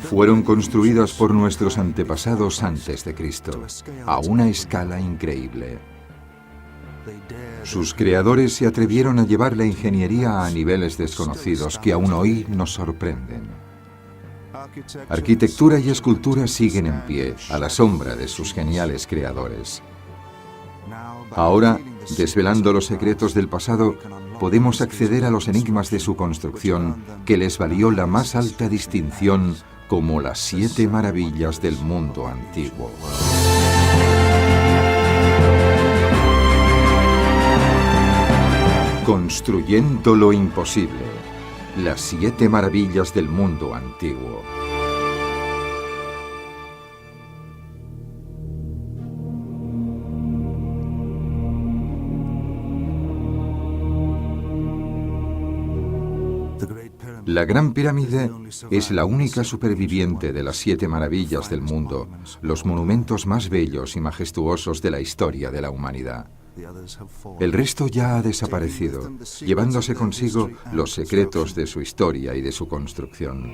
Fueron construidas por nuestros antepasados antes de Cristo, a una escala increíble. Sus creadores se atrevieron a llevar la ingeniería a niveles desconocidos que aún hoy nos sorprenden. Arquitectura y escultura siguen en pie, a la sombra de sus geniales creadores. Ahora, desvelando los secretos del pasado, podemos acceder a los enigmas de su construcción, que les valió la más alta distinción como las 7 maravillas del mundo antiguo. Construyendo lo imposible. Las 7 maravillas del mundo antiguo. La Gran Pirámide es la única superviviente de las 7 maravillas del mundo, los monumentos más bellos y majestuosos de la historia de la humanidad. El resto ya ha desaparecido, llevándose consigo los secretos de su historia y de su construcción.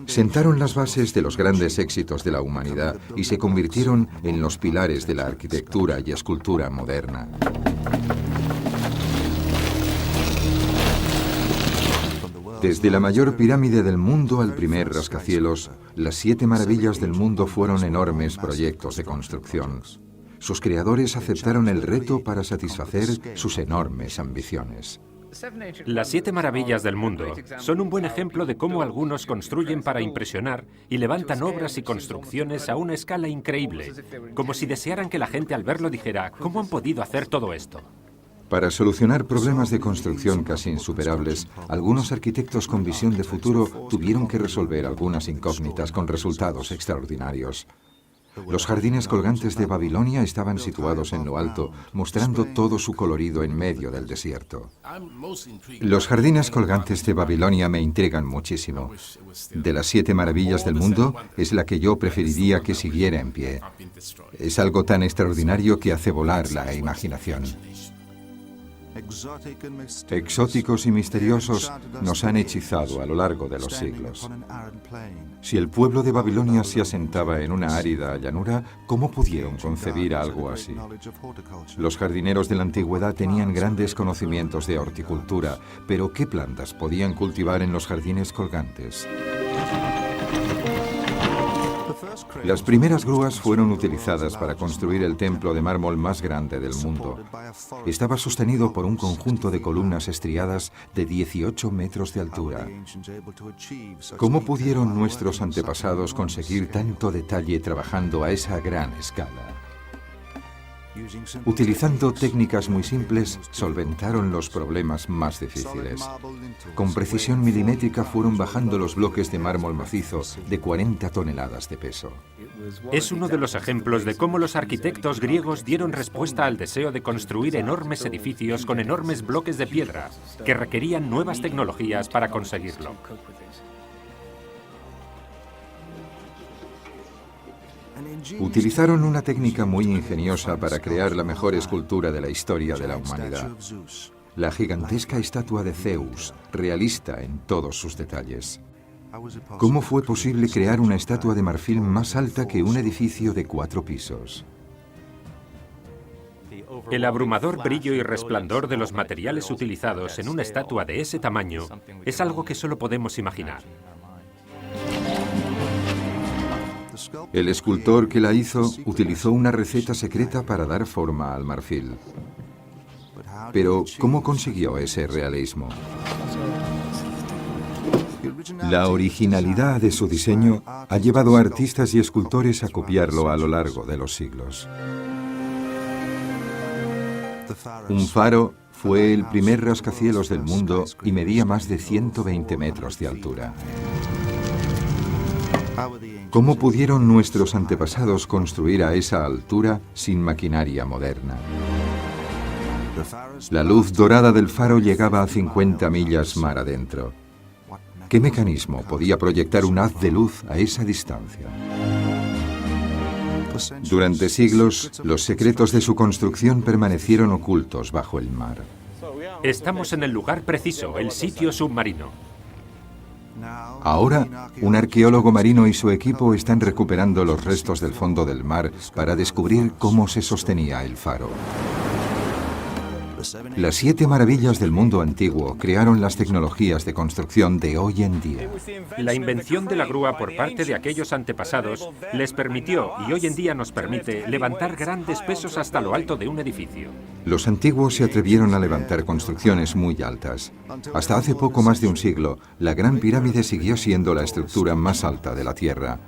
Sentaron las bases de los grandes éxitos de la humanidad y se convirtieron en los pilares de la arquitectura y escultura moderna. Desde la mayor pirámide del mundo al primer rascacielos, las 7 maravillas del mundo fueron enormes proyectos de construcción. Sus creadores aceptaron el reto para satisfacer sus enormes ambiciones. Las 7 maravillas del mundo son un buen ejemplo de cómo algunos construyen para impresionar y levantan obras y construcciones a una escala increíble, como si desearan que la gente al verlo dijera, ¿cómo han podido hacer todo esto? Para solucionar problemas de construcción casi insuperables, algunos arquitectos con visión de futuro tuvieron que resolver algunas incógnitas con resultados extraordinarios. Los jardines colgantes de Babilonia estaban situados en lo alto, mostrando todo su colorido en medio del desierto. Los jardines colgantes de Babilonia me intrigan muchísimo. De las 7 maravillas del mundo, es la que yo preferiría que siguiera en pie. Es algo tan extraordinario que hace volar la imaginación. Exóticos y misteriosos nos han hechizado a lo largo de los siglos. Si el pueblo de Babilonia se asentaba en una árida llanura, ¿cómo pudieron concebir algo así? Los jardineros de la antigüedad tenían grandes conocimientos de horticultura, pero ¿qué plantas podían cultivar en los jardines colgantes? Las primeras grúas fueron utilizadas para construir el templo de mármol más grande del mundo. Estaba sostenido por un conjunto de columnas estriadas de 18 metros de altura. ¿Cómo pudieron nuestros antepasados conseguir tanto detalle trabajando a esa gran escala? Utilizando técnicas muy simples, solventaron los problemas más difíciles. Con precisión milimétrica fueron bajando los bloques de mármol macizo de 40 toneladas de peso. Es uno de los ejemplos de cómo los arquitectos griegos dieron respuesta al deseo de construir enormes edificios con enormes bloques de piedra, que requerían nuevas tecnologías para conseguirlo. Utilizaron una técnica muy ingeniosa para crear la mejor escultura de la historia de la humanidad. La gigantesca estatua de Zeus, realista en todos sus detalles. ¿Cómo fue posible crear una estatua de marfil más alta que un edificio de 4 pisos? El abrumador brillo y resplandor de los materiales utilizados en una estatua de ese tamaño es algo que solo podemos imaginar. El escultor que la hizo utilizó una receta secreta para dar forma al marfil. Pero, ¿cómo consiguió ese realismo? La originalidad de su diseño ha llevado a artistas y escultores a copiarlo a lo largo de los siglos. Un faro fue el primer rascacielos del mundo y medía más de 120 metros de altura. ¿Cómo pudieron nuestros antepasados construir a esa altura sin maquinaria moderna? La luz dorada del faro llegaba a 50 millas mar adentro. ¿Qué mecanismo podía proyectar un haz de luz a esa distancia? Durante siglos, los secretos de su construcción permanecieron ocultos bajo el mar. Estamos en el lugar preciso, el sitio submarino. Ahora, un arqueólogo marino y su equipo están recuperando los restos del fondo del mar para descubrir cómo se sostenía el faro. Las 7 maravillas del mundo antiguo crearon las tecnologías de construcción de hoy en día. La invención de la grúa por parte de aquellos antepasados les permitió, y hoy en día nos permite, levantar grandes pesos hasta lo alto de un edificio. Los antiguos se atrevieron a levantar construcciones muy altas. Hasta hace poco más de un siglo, la Gran Pirámide siguió siendo la estructura más alta de la Tierra.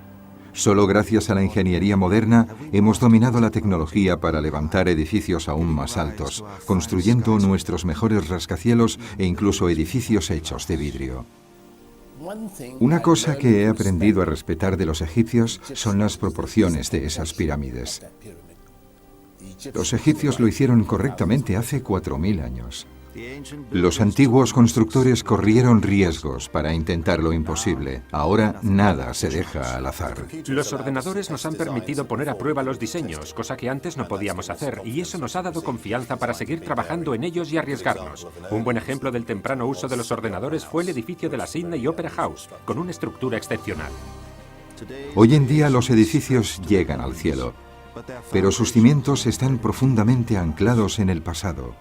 Solo gracias a la ingeniería moderna hemos dominado la tecnología para levantar edificios aún más altos, construyendo nuestros mejores rascacielos e incluso edificios hechos de vidrio. Una cosa que he aprendido a respetar de los egipcios son las proporciones de esas pirámides. Los egipcios lo hicieron correctamente hace 4000 años. Los antiguos constructores corrieron riesgos para intentar lo imposible. Ahora nada se deja al azar. Los ordenadores nos han permitido poner a prueba los diseños, cosa que antes no podíamos hacer, y eso nos ha dado confianza para seguir trabajando en ellos y arriesgarnos. Un buen ejemplo del temprano uso de los ordenadores fue el edificio de la Sydney Opera House, con una estructura excepcional. Hoy en día los edificios llegan al cielo, pero sus cimientos están profundamente anclados en el pasado.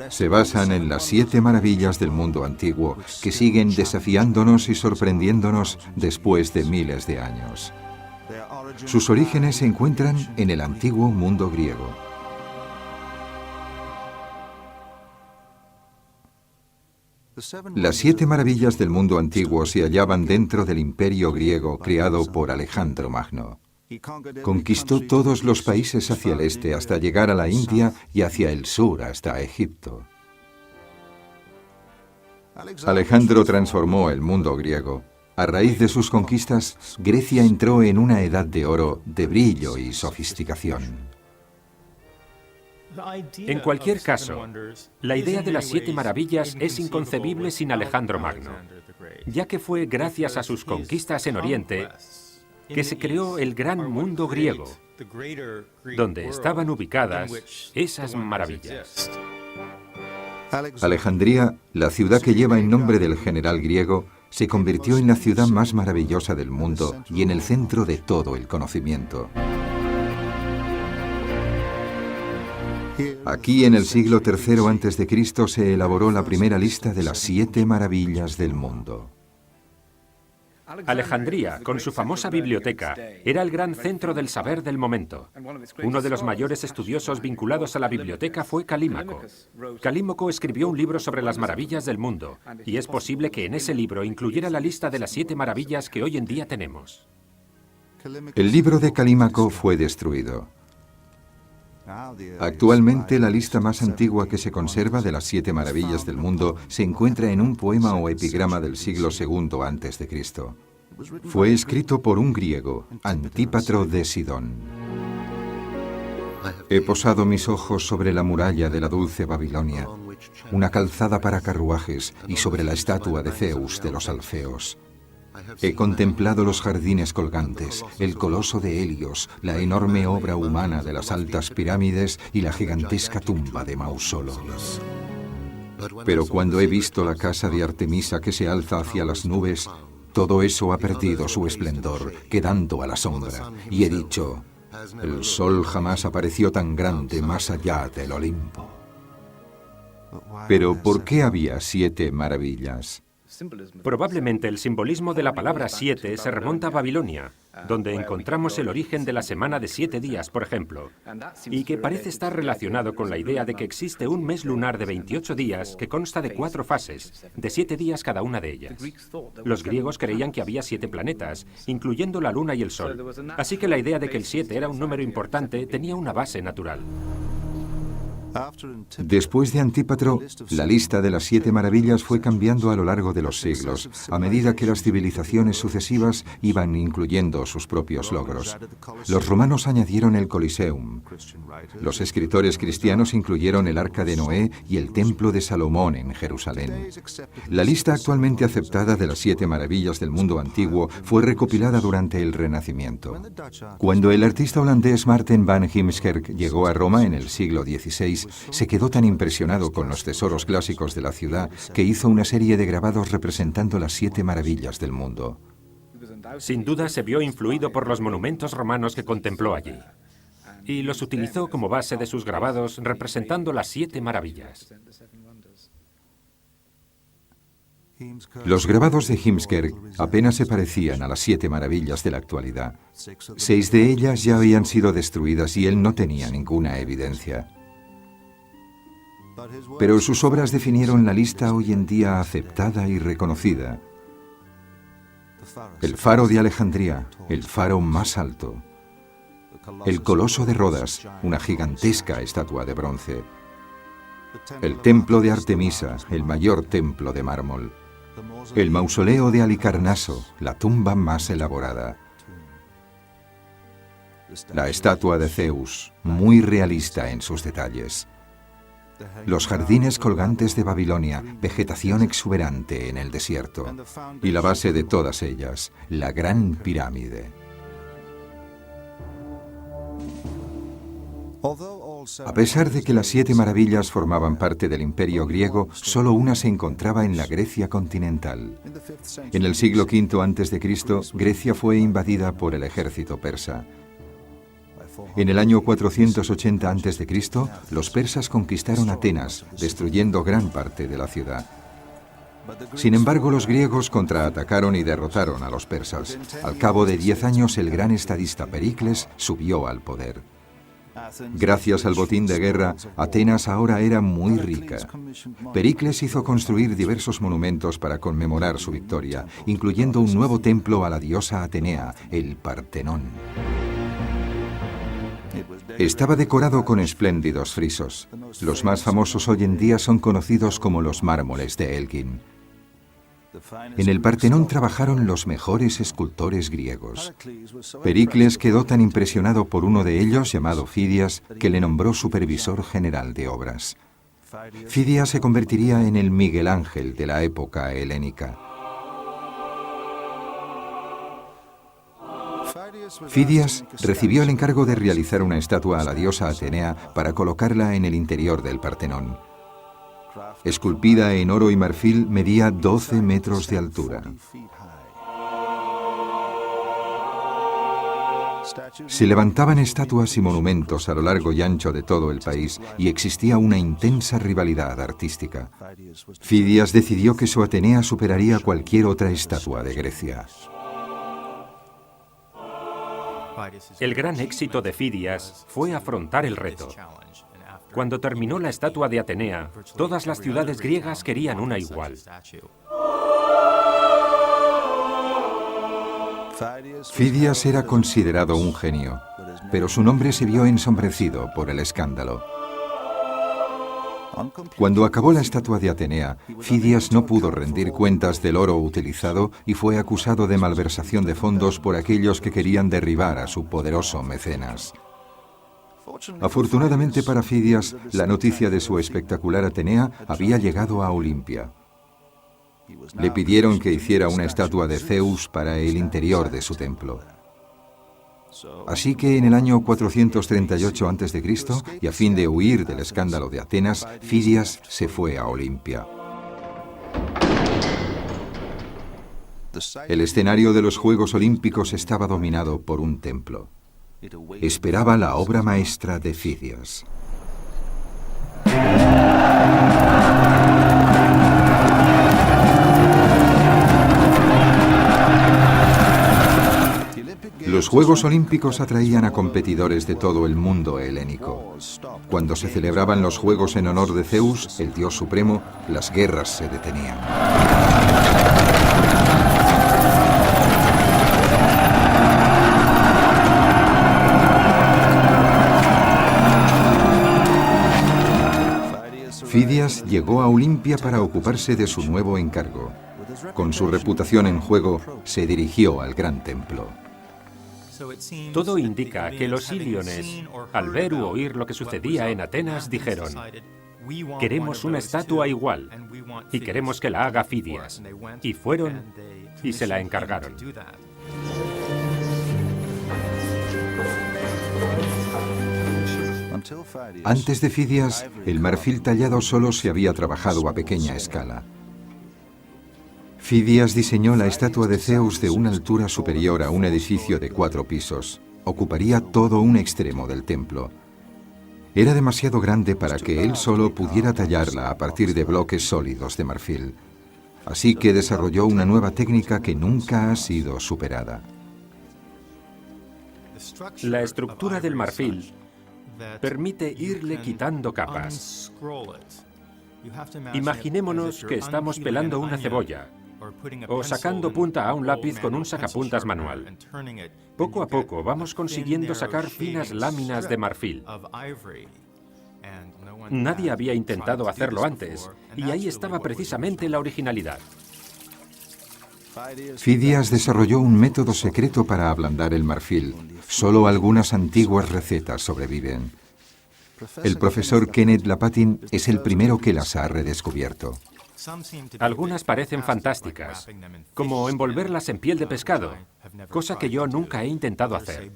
Se basan en las 7 maravillas del mundo antiguo, que siguen desafiándonos y sorprendiéndonos después de miles de años. Sus orígenes se encuentran en el antiguo mundo griego. Las 7 maravillas del mundo antiguo se hallaban dentro del imperio griego creado por Alejandro Magno. Conquistó todos los países hacia el este hasta llegar a la India y hacia el sur hasta Egipto. Alejandro transformó el mundo griego. A raíz de sus conquistas, Grecia entró en una edad de oro, de brillo y sofisticación. En cualquier caso, la idea de las 7 maravillas es inconcebible sin Alejandro Magno, ya que fue gracias a sus conquistas en Oriente que se creó el gran mundo griego, donde estaban ubicadas esas maravillas. Alejandría, la ciudad que lleva el nombre del general griego, se convirtió en la ciudad más maravillosa del mundo y en el centro de todo el conocimiento. Aquí, en el siglo III a.C., se elaboró la primera lista de las 7 maravillas del mundo. Alejandría, con su famosa biblioteca, era el gran centro del saber del momento. Uno de los mayores estudiosos vinculados a la biblioteca fue Calímaco. Calímaco escribió un libro sobre las maravillas del mundo, y es posible que en ese libro incluyera la lista de las 7 maravillas que hoy en día tenemos. El libro de Calímaco fue destruido. Actualmente, la lista más antigua que se conserva de las 7 maravillas del mundo se encuentra en un poema o epigrama del siglo II a.C. Fue escrito por un griego, Antípatro de Sidón. He posado mis ojos sobre la muralla de la dulce Babilonia, una calzada para carruajes, y sobre la estatua de Zeus de los Alfeos. He contemplado los jardines colgantes, el coloso de Helios, la enorme obra humana de las altas pirámides y la gigantesca tumba de Mausolo. Pero cuando he visto la casa de Artemisa que se alza hacia las nubes, todo eso ha perdido su esplendor, quedando a la sombra, y he dicho, el sol jamás apareció tan grande más allá del Olimpo. Pero ¿por qué había 7 maravillas? Probablemente el simbolismo de la palabra 7 se remonta a Babilonia, donde encontramos el origen de la semana de 7 días, por ejemplo, y que parece estar relacionado con la idea de que existe un mes lunar de 28 días que consta de 4 fases, de 7 días cada una de ellas. Los griegos creían que había 7 planetas, incluyendo la luna y el sol, así que la idea de que el 7 era un número importante tenía una base natural. Después de Antípatro, la lista de las 7 maravillas fue cambiando a lo largo de los siglos, a medida que las civilizaciones sucesivas iban incluyendo sus propios logros. Los romanos añadieron el Coliseum. Los escritores cristianos incluyeron el Arca de Noé y el Templo de Salomón en Jerusalén. La lista actualmente aceptada de las 7 maravillas del mundo antiguo fue recopilada durante el Renacimiento. Cuando el artista holandés Maarten van Heemskerk llegó a Roma en el siglo XVI, Fidias se quedó tan impresionado con los tesoros clásicos de la ciudad que hizo una serie de grabados representando las 7 maravillas del mundo. Sin duda se vio influido por los monumentos romanos que contempló allí, y los utilizó como base de sus grabados representando las 7 maravillas. Los grabados de Heemskerk apenas se parecían a las 7 maravillas de la actualidad. 6 de ellas ya habían sido destruidas y él no tenía ninguna evidencia. Pero sus obras definieron la lista hoy en día aceptada y reconocida. El faro de Alejandría, el faro más alto. El coloso de Rodas, una gigantesca estatua de bronce. El templo de Artemisa, el mayor templo de mármol. El mausoleo de Halicarnaso, la tumba más elaborada. La estatua de Zeus, muy realista en sus detalles. Los jardines colgantes de Babilonia, vegetación exuberante en el desierto. Y la base de todas ellas, la Gran Pirámide. A pesar de que las 7 maravillas formaban parte del imperio griego, solo una se encontraba en la Grecia continental. En el siglo V a.C., Grecia fue invadida por el ejército persa. En el año 480 a.C., los persas conquistaron Atenas, destruyendo gran parte de la ciudad. Sin embargo, los griegos contraatacaron y derrotaron a los persas. Al cabo de 10 años, el gran estadista Pericles subió al poder. Gracias al botín de guerra, Atenas ahora era muy rica. Pericles hizo construir diversos monumentos para conmemorar su victoria, incluyendo un nuevo templo a la diosa Atenea, el Partenón. Estaba decorado con espléndidos frisos. Los más famosos hoy en día son conocidos como los mármoles de Elgin. En el Partenón trabajaron los mejores escultores griegos. Pericles quedó tan impresionado por uno de ellos, llamado Fidias, que le nombró supervisor general de obras. Fidias se convertiría en el Miguel Ángel de la época helénica. Fidias recibió el encargo de realizar una estatua a la diosa Atenea para colocarla en el interior del Partenón. Esculpida en oro y marfil, medía 12 metros de altura. Se levantaban estatuas y monumentos a lo largo y ancho de todo el país y existía una intensa rivalidad artística. Fidias decidió que su Atenea superaría cualquier otra estatua de Grecia. El gran éxito de Fidias fue afrontar el reto. Cuando terminó la estatua de Atenea, todas las ciudades griegas querían una igual. Fidias era considerado un genio, pero su nombre se vio ensombrecido por el escándalo. Cuando acabó la estatua de Atenea, Fidias no pudo rendir cuentas del oro utilizado y fue acusado de malversación de fondos por aquellos que querían derribar a su poderoso mecenas. Afortunadamente para Fidias, la noticia de su espectacular Atenea había llegado a Olimpia. Le pidieron que hiciera una estatua de Zeus para el interior de su templo. Así que en el año 438 a.C., y a fin de huir del escándalo de Atenas, Fidias se fue a Olimpia. El escenario de los Juegos Olímpicos estaba dominado por un templo. Esperaba la obra maestra de Fidias. Los Juegos Olímpicos atraían a competidores de todo el mundo helénico. Cuando se celebraban los Juegos en honor de Zeus, el dios supremo, las guerras se detenían. Fidias llegó a Olimpia para ocuparse de su nuevo encargo. Con su reputación en juego, se dirigió al gran templo. Todo indica que los iliones, al ver u oír lo que sucedía en Atenas, dijeron: queremos una estatua igual y queremos que la haga Fidias. Y fueron y se la encargaron. Antes de Fidias, el marfil tallado solo se había trabajado a pequeña escala. Fidias diseñó la estatua de Zeus de una altura superior a un edificio de 4 pisos. Ocuparía todo un extremo del templo. Era demasiado grande para que él solo pudiera tallarla a partir de bloques sólidos de marfil. Así que desarrolló una nueva técnica que nunca ha sido superada. La estructura del marfil permite irle quitando capas. Imaginémonos que estamos pelando una cebolla o sacando punta a un lápiz con un sacapuntas manual. Poco a poco vamos consiguiendo sacar finas láminas de marfil. Nadie había intentado hacerlo antes, y ahí estaba precisamente la originalidad. Fidias desarrolló un método secreto para ablandar el marfil. Solo algunas antiguas recetas sobreviven. El profesor Kenneth Lapatin es el primero que las ha redescubierto. Algunas parecen fantásticas, como envolverlas en piel de pescado, cosa que yo nunca he intentado hacer.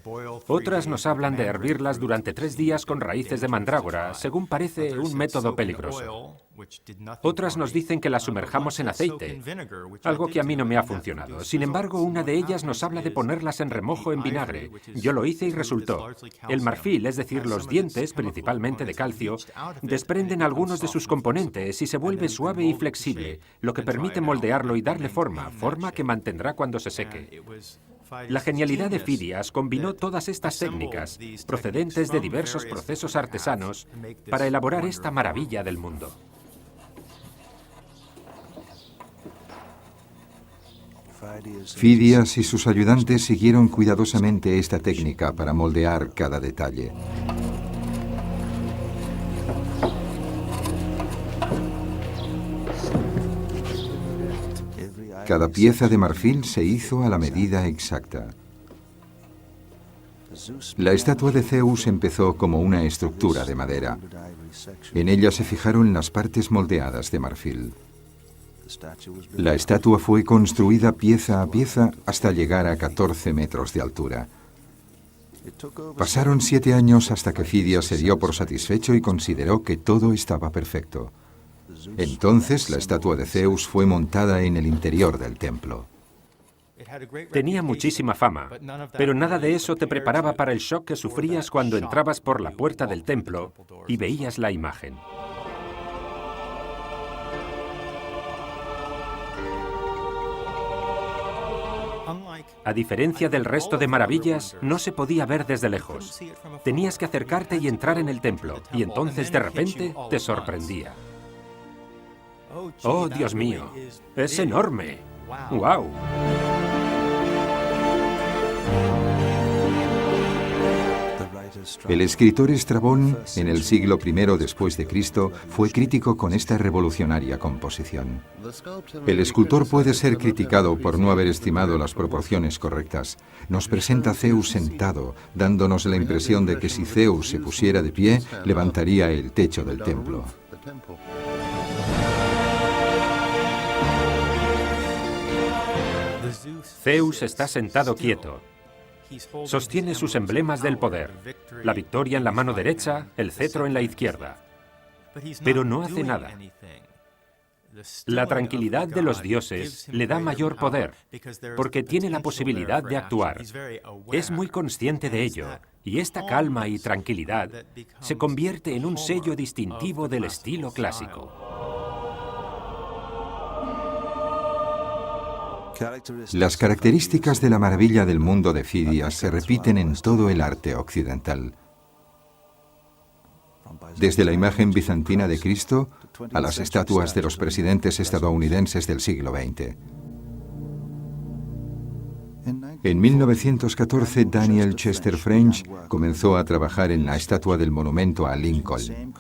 Otras nos hablan de hervirlas durante 3 días con raíces de mandrágora, según parece un método peligroso. Otras nos dicen que las sumerjamos en aceite, algo que a mí no me ha funcionado. Sin embargo, una de ellas nos habla de ponerlas en remojo en vinagre. Yo lo hice y resultó. El marfil, es decir, los dientes, principalmente de calcio, desprenden algunos de sus componentes y se vuelve suave y flexible, lo que permite moldearlo y darle forma que mantendrá cuando se seque. La genialidad de Fidias combinó todas estas técnicas, procedentes de diversos procesos artesanos, para elaborar esta maravilla del mundo. Fidias y sus ayudantes siguieron cuidadosamente esta técnica para moldear cada detalle. Cada pieza de marfil se hizo a la medida exacta. La estatua de Zeus empezó como una estructura de madera. En ella se fijaron las partes moldeadas de marfil. La estatua fue construida pieza a pieza hasta llegar a 14 metros de altura. Pasaron 7 años hasta que Fidias se dio por satisfecho y consideró que todo estaba perfecto. Entonces la estatua de Zeus fue montada en el interior del templo. Tenía muchísima fama, pero nada de eso te preparaba para el shock que sufrías cuando entrabas por la puerta del templo y veías la imagen. A diferencia del resto de maravillas, no se podía ver desde lejos. Tenías que acercarte y entrar en el templo, y entonces de repente te sorprendía. ¡Oh, Dios mío! ¡Es enorme! ¡Guau! El escritor Estrabón, en el siglo I después de Cristo, fue crítico con esta revolucionaria composición. El escultor puede ser criticado por no haber estimado las proporciones correctas. Nos presenta a Zeus sentado, dándonos la impresión de que si Zeus se pusiera de pie, levantaría el techo del templo. Zeus está sentado quieto. Sostiene sus emblemas del poder, la victoria en la mano derecha, el cetro en la izquierda. Pero no hace nada. La tranquilidad de los dioses le da mayor poder, porque tiene la posibilidad de actuar. Es muy consciente de ello, y esta calma y tranquilidad se convierte en un sello distintivo del estilo clásico. Las características de la maravilla del mundo de Fidias se repiten en todo el arte occidental. Desde la imagen bizantina de Cristo a las estatuas de los presidentes estadounidenses del siglo XX. En 1914, Daniel Chester French comenzó a trabajar en la estatua del monumento a Lincoln.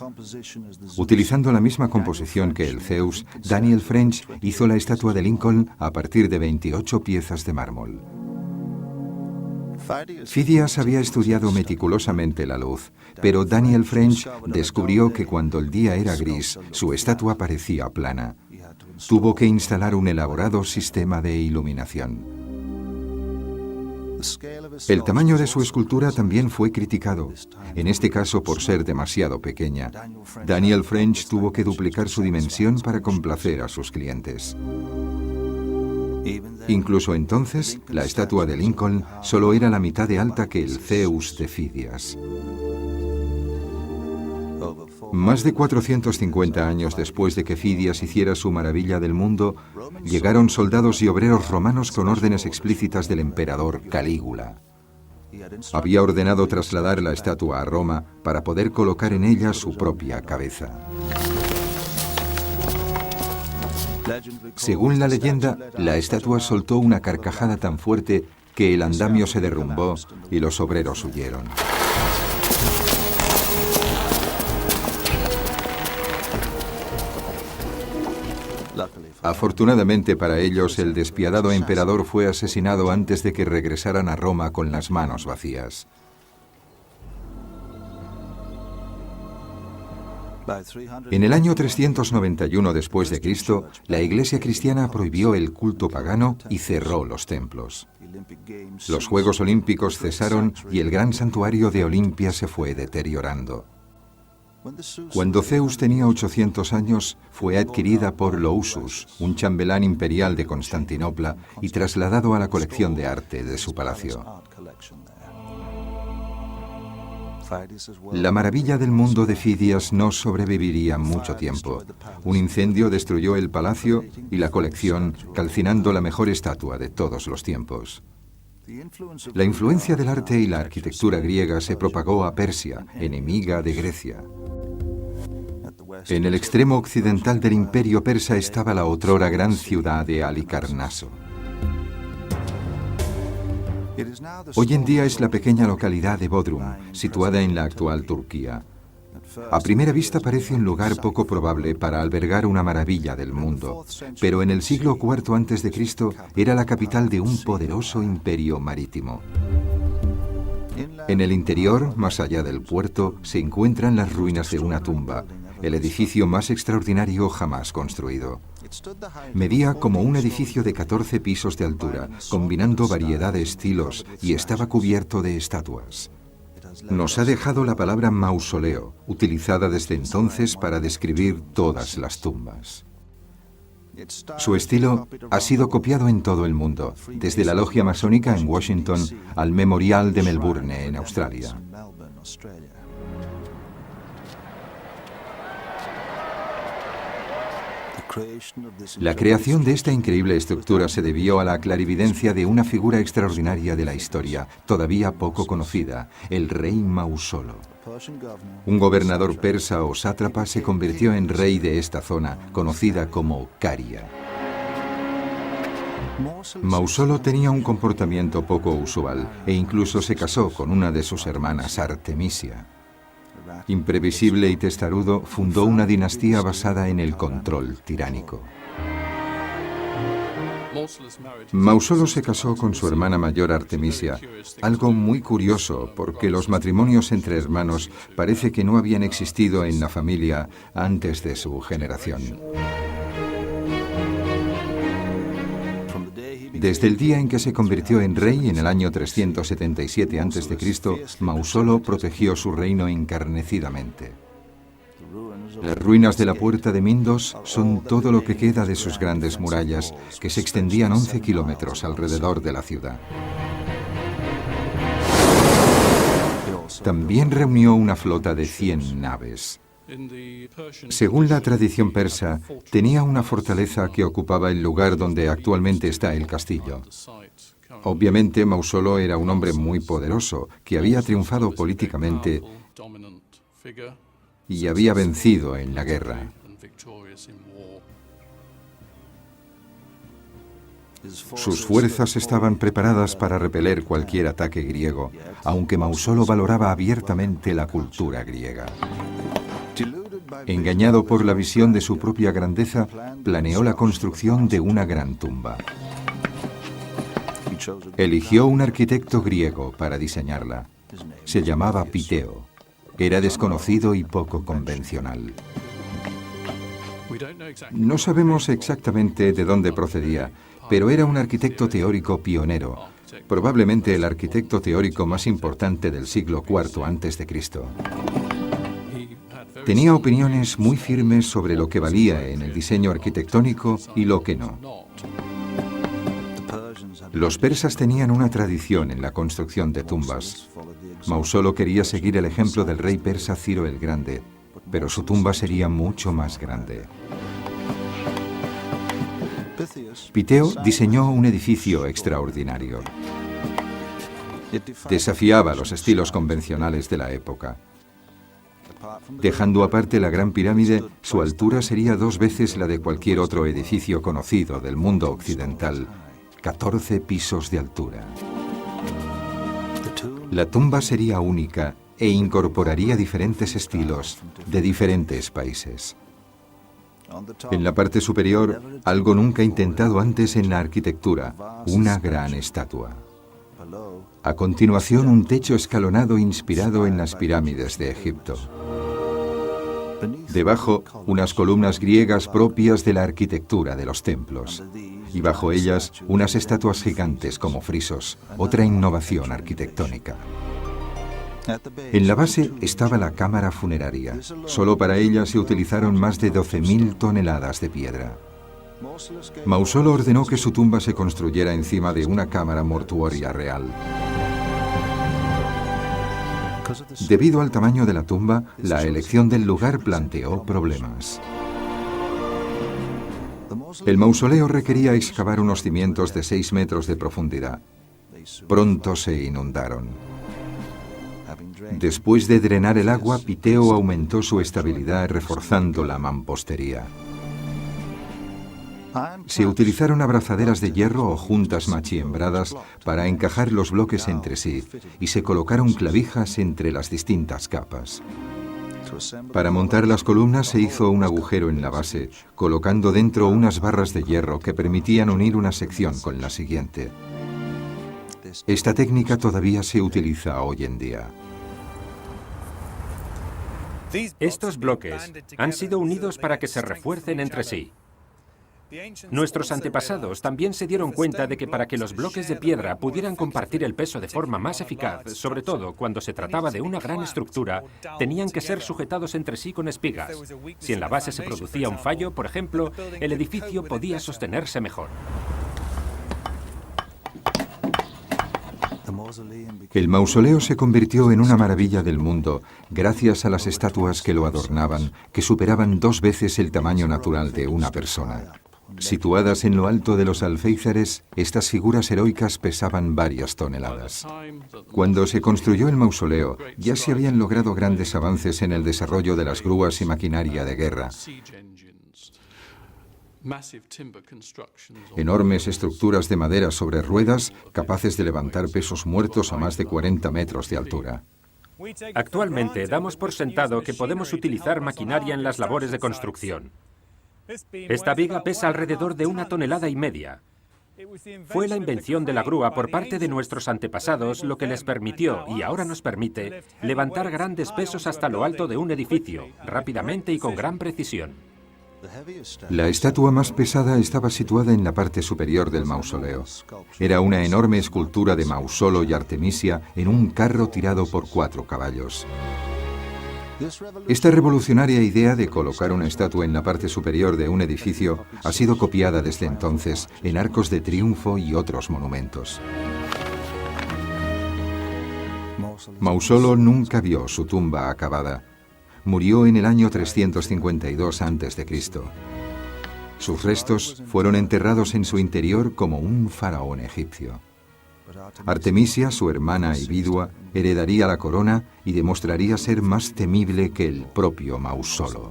Utilizando la misma composición que el Zeus, Daniel French hizo la estatua de Lincoln a partir de 28 piezas de mármol. Fidias había estudiado meticulosamente la luz, pero Daniel French descubrió que cuando el día era gris, su estatua parecía plana. Tuvo que instalar un elaborado sistema de iluminación. El tamaño de su escultura también fue criticado, en este caso por ser demasiado pequeña. Daniel French tuvo que duplicar su dimensión para complacer a sus clientes. Incluso entonces, la estatua de Lincoln solo era la mitad de alta que el Zeus de Fidias. Más de 450 años después de que Fidias hiciera su maravilla del mundo, llegaron soldados y obreros romanos con órdenes explícitas del emperador Calígula. Había ordenado trasladar la estatua a Roma para poder colocar en ella su propia cabeza. Según la leyenda, la estatua soltó una carcajada tan fuerte que el andamio se derrumbó y los obreros huyeron. Afortunadamente para ellos, el despiadado emperador fue asesinado antes de que regresaran a Roma con las manos vacías. En el año 391 después de Cristo, la Iglesia cristiana prohibió el culto pagano y cerró los templos. Los Juegos Olímpicos cesaron y el gran santuario de Olimpia se fue deteriorando. Cuando Zeus tenía 800 años, fue adquirida por Lousus, un chambelán imperial de Constantinopla, y trasladado a la colección de arte de su palacio. La maravilla del mundo de Fidias no sobreviviría mucho tiempo. Un incendio destruyó el palacio y la colección, calcinando la mejor estatua de todos los tiempos. La influencia del arte y la arquitectura griega se propagó a Persia, enemiga de Grecia. En el extremo occidental del imperio persa estaba la otrora gran ciudad de Halicarnaso. Hoy en día es la pequeña localidad de Bodrum, situada en la actual Turquía. A primera vista parece un lugar poco probable para albergar una maravilla del mundo, pero en el siglo IV a.C. era la capital de un poderoso imperio marítimo. En el interior, más allá del puerto, se encuentran las ruinas de una tumba, el edificio más extraordinario jamás construido. Medía como un edificio de 14 pisos de altura, combinando variedad de estilos, y estaba cubierto de estatuas. Nos ha dejado la palabra mausoleo, utilizada desde entonces para describir todas las tumbas. Su estilo ha sido copiado en todo el mundo, desde la logia masónica en Washington al Memorial de Melbourne en Australia. La creación de esta increíble estructura se debió a la clarividencia de una figura extraordinaria de la historia, todavía poco conocida, el rey Mausolo. Un gobernador persa o sátrapa se convirtió en rey de esta zona, conocida como Caria. Mausolo tenía un comportamiento poco usual e incluso se casó con una de sus hermanas, Artemisia. Imprevisible y testarudo, fundó una dinastía basada en el control tiránico. Mausolo se casó con su hermana mayor Artemisia, algo muy curioso porque los matrimonios entre hermanos parece que no habían existido en la familia antes de su generación. Desde el día en que se convirtió en rey en el año 377 a.C., Mausolo protegió su reino encarnecidamente. Las ruinas de la puerta de Mindos son todo lo que queda de sus grandes murallas, que se extendían 11 kilómetros alrededor de la ciudad. También reunió una flota de 100 naves. Según la tradición persa, tenía una fortaleza que ocupaba el lugar donde actualmente está el castillo. Obviamente, Mausolo era un hombre muy poderoso, que había triunfado políticamente y había vencido en la guerra. Sus fuerzas estaban preparadas para repeler cualquier ataque griego, aunque Mausolo valoraba abiertamente la cultura griega. Engañado por la visión de su propia grandeza, planeó la construcción de una gran tumba. Eligió un arquitecto griego para diseñarla. Se llamaba Piteo. Era desconocido y poco convencional. No sabemos exactamente de dónde procedía, pero era un arquitecto teórico pionero. probablemente el arquitecto teórico más importante del siglo IV a.C. Tenía opiniones muy firmes sobre lo que valía en el diseño arquitectónico y lo que no. Los persas tenían una tradición en la construcción de tumbas. Mausolo quería seguir el ejemplo del rey persa Ciro el Grande, pero su tumba sería mucho más grande. Piteo diseñó un edificio extraordinario. Desafiaba los estilos convencionales de la época. Dejando aparte la Gran Pirámide, su altura sería 2 veces la de cualquier otro edificio conocido del mundo occidental, 14 pisos de altura. La tumba sería única e incorporaría diferentes estilos de diferentes países. En la parte superior, algo nunca intentado antes en la arquitectura, una gran estatua. A continuación, un techo escalonado inspirado en las pirámides de Egipto. Debajo, unas columnas griegas propias de la arquitectura de los templos. Y bajo ellas, unas estatuas gigantes como frisos, otra innovación arquitectónica. En la base estaba la cámara funeraria. Solo para ella se utilizaron más de 12.000 toneladas de piedra. Mausolo ordenó que su tumba se construyera encima de una cámara mortuoria real. Debido al tamaño de la tumba, la elección del lugar planteó problemas. El mausoleo requería excavar unos cimientos de 6 metros de profundidad. Pronto se inundaron. Después de drenar el agua, Piteo aumentó su estabilidad reforzando la mampostería. Se utilizaron abrazaderas de hierro o juntas machiembradas para encajar los bloques entre sí y se colocaron clavijas entre las distintas capas. Para montar las columnas se hizo un agujero en la base, colocando dentro unas barras de hierro que permitían unir una sección con la siguiente. Esta técnica todavía se utiliza hoy en día. Estos bloques han sido unidos para que se refuercen entre sí. Nuestros antepasados también se dieron cuenta de que para que los bloques de piedra pudieran compartir el peso de forma más eficaz, sobre todo cuando se trataba de una gran estructura, tenían que ser sujetados entre sí con espigas. Si en la base se producía un fallo, por ejemplo, el edificio podía sostenerse mejor. El mausoleo se convirtió en una maravilla del mundo gracias a las estatuas que lo adornaban, que superaban 2 veces el tamaño natural de una persona. Situadas en lo alto de los alféizares, estas figuras heroicas pesaban varias toneladas. Cuando se construyó el mausoleo, ya se habían logrado grandes avances en el desarrollo de las grúas y maquinaria de guerra. Enormes estructuras de madera sobre ruedas, capaces de levantar pesos muertos a más de 40 metros de altura. Actualmente damos por sentado que podemos utilizar maquinaria en las labores de construcción. Esta viga pesa alrededor de 1,5 toneladas. Fue la invención de la grúa por parte de nuestros antepasados lo que les permitió, y ahora nos permite, levantar grandes pesos hasta lo alto de un edificio, rápidamente y con gran precisión. La estatua más pesada estaba situada en la parte superior del mausoleo. Era una enorme escultura de Mausolo y Artemisia en un carro tirado por 4 caballos. Esta revolucionaria idea de colocar una estatua en la parte superior de un edificio ha sido copiada desde entonces en arcos de triunfo y otros monumentos. Mausolo nunca vio su tumba acabada. Murió en el año 352 a.C. Sus restos fueron enterrados en su interior como un faraón egipcio. Artemisia, su hermana y vidua, heredaría la corona y demostraría ser más temible que el propio Mausolo.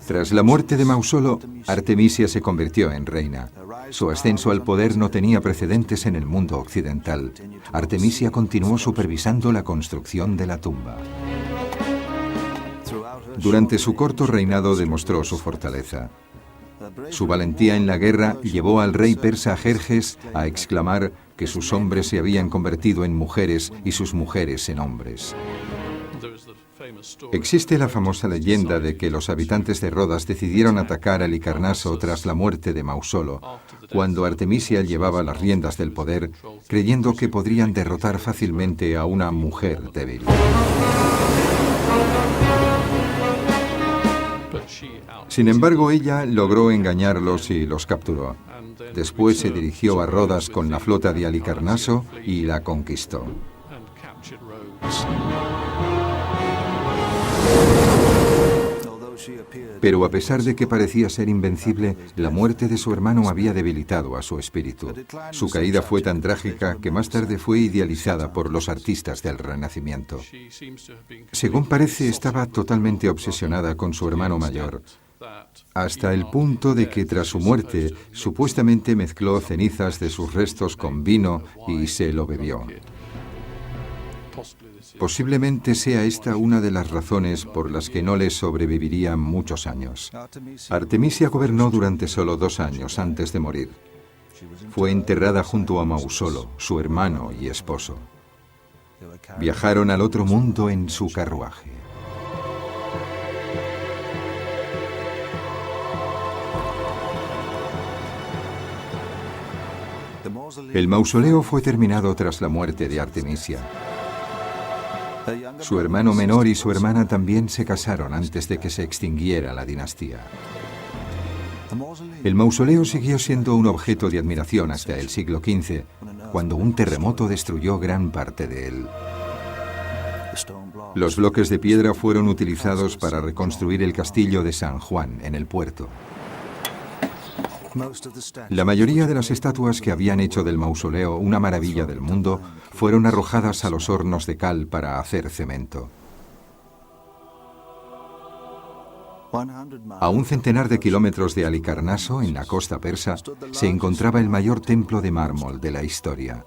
Tras la muerte de Mausolo, Artemisia se convirtió en reina. Su ascenso al poder no tenía precedentes en el mundo occidental. Artemisia continuó supervisando la construcción de la tumba. Durante su corto reinado demostró su fortaleza. Su valentía en la guerra llevó al rey persa Jerjes a exclamar que sus hombres se habían convertido en mujeres y sus mujeres en hombres. Existe la famosa leyenda de que los habitantes de Rodas decidieron atacar a Halicarnaso tras la muerte de Mausolo, cuando Artemisia llevaba las riendas del poder, creyendo que podrían derrotar fácilmente a una mujer débil. Sin embargo, ella logró engañarlos y los capturó. Después se dirigió a Rodas con la flota de Halicarnaso y la conquistó. Pero a pesar de que parecía ser invencible, la muerte de su hermano había debilitado a su espíritu. Su caída fue tan trágica que más tarde fue idealizada por los artistas del Renacimiento. Según parece, estaba totalmente obsesionada con su hermano mayor, hasta el punto de que tras su muerte, supuestamente mezcló cenizas de sus restos con vino y se lo bebió. Posiblemente sea esta una de las razones por las que no le sobreviviría muchos años. Artemisia gobernó durante solo 2 años antes de morir. Fue enterrada junto a Mausolo, su hermano y esposo. Viajaron al otro mundo en su carruaje. El mausoleo fue terminado tras la muerte de Artemisia. Su hermano menor y su hermana también se casaron antes de que se extinguiera la dinastía. El mausoleo siguió siendo un objeto de admiración hasta el siglo XV, cuando un terremoto destruyó gran parte de él. Los bloques de piedra fueron utilizados para reconstruir el castillo de San Juan en el puerto. La mayoría de las estatuas que habían hecho del mausoleo una maravilla del mundo fueron arrojadas a los hornos de cal para hacer cemento. A 100 de kilómetros de Halicarnaso, en la costa persa, se encontraba el mayor templo de mármol de la historia.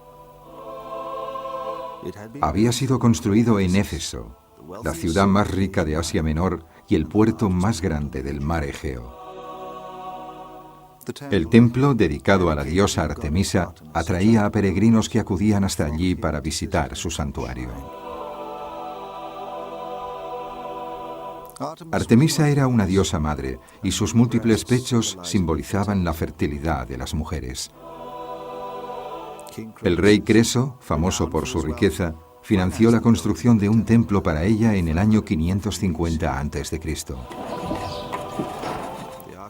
Había sido construido en Éfeso, la ciudad más rica de Asia Menor y el puerto más grande del mar Egeo. El templo, dedicado a la diosa Artemisa, atraía a peregrinos que acudían hasta allí para visitar su santuario. Artemisa era una diosa madre, y sus múltiples pechos simbolizaban la fertilidad de las mujeres. El rey Creso, famoso por su riqueza, financió la construcción de un templo para ella en el año 550 a.C.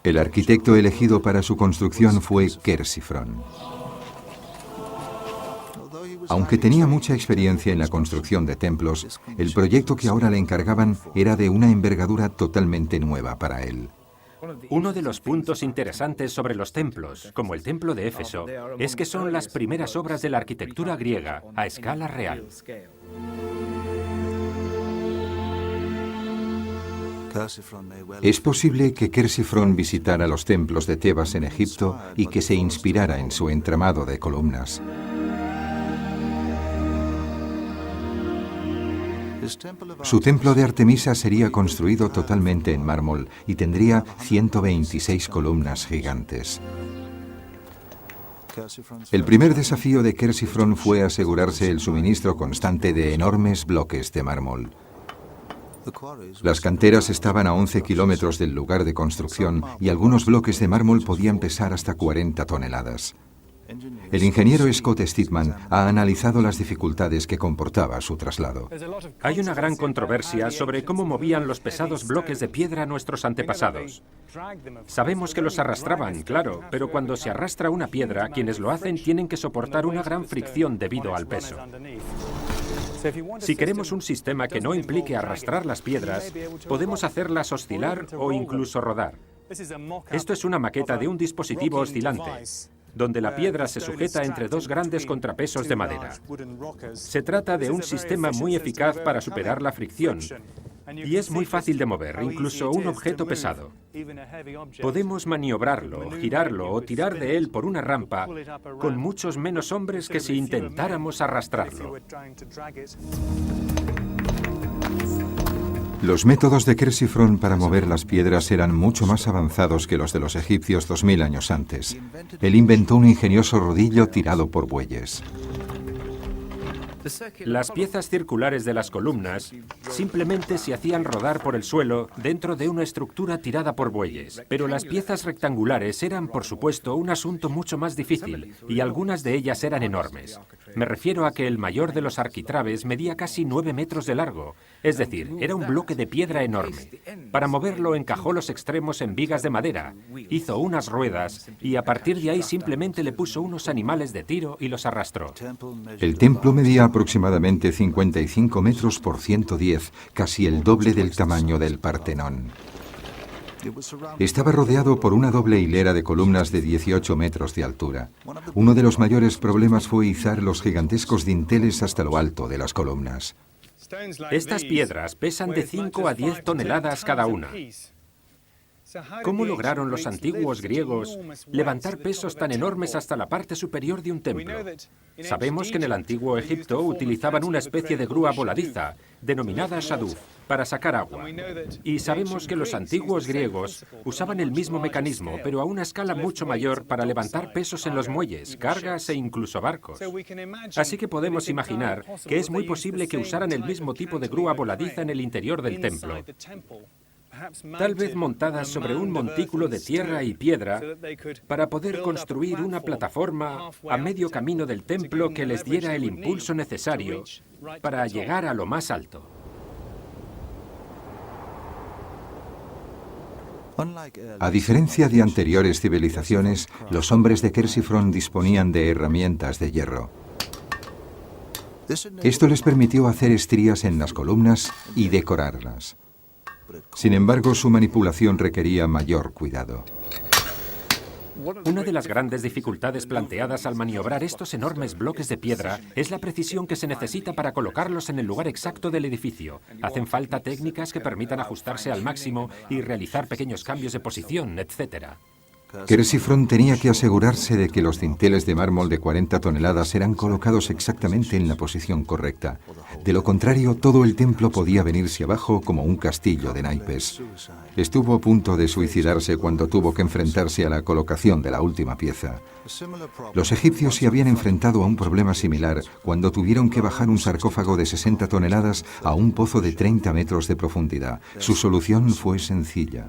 El arquitecto elegido para su construcción fue Quersífron. Aunque tenía mucha experiencia en la construcción de templos, el proyecto que ahora le encargaban era de una envergadura totalmente nueva para él. Uno de los puntos interesantes sobre los templos, como el templo de Éfeso, es que son las primeras obras de la arquitectura griega a escala real. Es posible que Quersífron visitara los templos de Tebas en Egipto y que se inspirara en su entramado de columnas. Su templo de Artemisa sería construido totalmente en mármol y tendría 126 columnas gigantes. El primer desafío de Quersífron fue asegurarse el suministro constante de enormes bloques de mármol. Las canteras estaban a 11 kilómetros del lugar de construcción y algunos bloques de mármol podían pesar hasta 40 toneladas. El ingeniero Scott Steedman ha analizado las dificultades que comportaba su traslado. Hay una gran controversia sobre cómo movían los pesados bloques de piedra nuestros antepasados. Sabemos que los arrastraban, claro, pero cuando se arrastra una piedra, quienes lo hacen tienen que soportar una gran fricción debido al peso. Si queremos un sistema que no implique arrastrar las piedras, podemos hacerlas oscilar o incluso rodar. Esto es una maqueta de un dispositivo oscilante, donde la piedra se sujeta entre 2 grandes contrapesos de madera. Se trata de un sistema muy eficaz para superar la fricción, y es muy fácil de mover, incluso un objeto pesado. Podemos maniobrarlo, girarlo o tirar de él por una rampa con muchos menos hombres que si intentáramos arrastrarlo. Los métodos de Quersífron para mover las piedras eran mucho más avanzados que los de los egipcios 2000 años antes. Él inventó un ingenioso rodillo tirado por bueyes. Las piezas circulares de las columnas simplemente se hacían rodar por el suelo dentro de una estructura tirada por bueyes. Pero las piezas rectangulares eran, por supuesto, un asunto mucho más difícil, y algunas de ellas eran enormes. Me refiero a que el mayor de los arquitrabes medía casi 9 metros de largo, es decir, era un bloque de piedra enorme. Para moverlo encajó los extremos en vigas de madera, hizo unas ruedas y a partir de ahí simplemente le puso unos animales de tiro y los arrastró. El templo medía aproximadamente 55 metros por 110, casi el doble del tamaño del Partenón. Estaba rodeado por una doble hilera de columnas de 18 metros de altura. Uno de los mayores problemas fue izar los gigantescos dinteles hasta lo alto de las columnas. Estas piedras pesan de 5 a 10 toneladas cada una. ¿Cómo lograron los antiguos griegos levantar pesos tan enormes hasta la parte superior de un templo? Sabemos que en el antiguo Egipto utilizaban una especie de grúa voladiza, denominada shaduf, para sacar agua. Y sabemos que los antiguos griegos usaban el mismo mecanismo, pero a una escala mucho mayor para levantar pesos en los muelles, cargas e incluso barcos. Así que podemos imaginar que es muy posible que usaran el mismo tipo de grúa voladiza en el interior del templo. Tal vez montadas sobre un montículo de tierra y piedra para poder construir una plataforma a medio camino del templo que les diera el impulso necesario para llegar a lo más alto. A diferencia de anteriores civilizaciones, los hombres de Quersifrón disponían de herramientas de hierro. Esto les permitió hacer estrías en las columnas y decorarlas. Sin embargo, su manipulación requería mayor cuidado. Una de las grandes dificultades planteadas al maniobrar estos enormes bloques de piedra es la precisión que se necesita para colocarlos en el lugar exacto del edificio. Hacen falta técnicas que permitan ajustarse al máximo y realizar pequeños cambios de posición, etc. Quersifrón tenía que asegurarse de que los dinteles de mármol de 40 toneladas eran colocados exactamente en la posición correcta. De lo contrario, todo el templo podía venirse abajo como un castillo de naipes. Estuvo a punto de suicidarse cuando tuvo que enfrentarse a la colocación de la última pieza. Los egipcios se habían enfrentado a un problema similar cuando tuvieron que bajar un sarcófago de 60 toneladas a un pozo de 30 metros de profundidad. Su solución fue sencilla.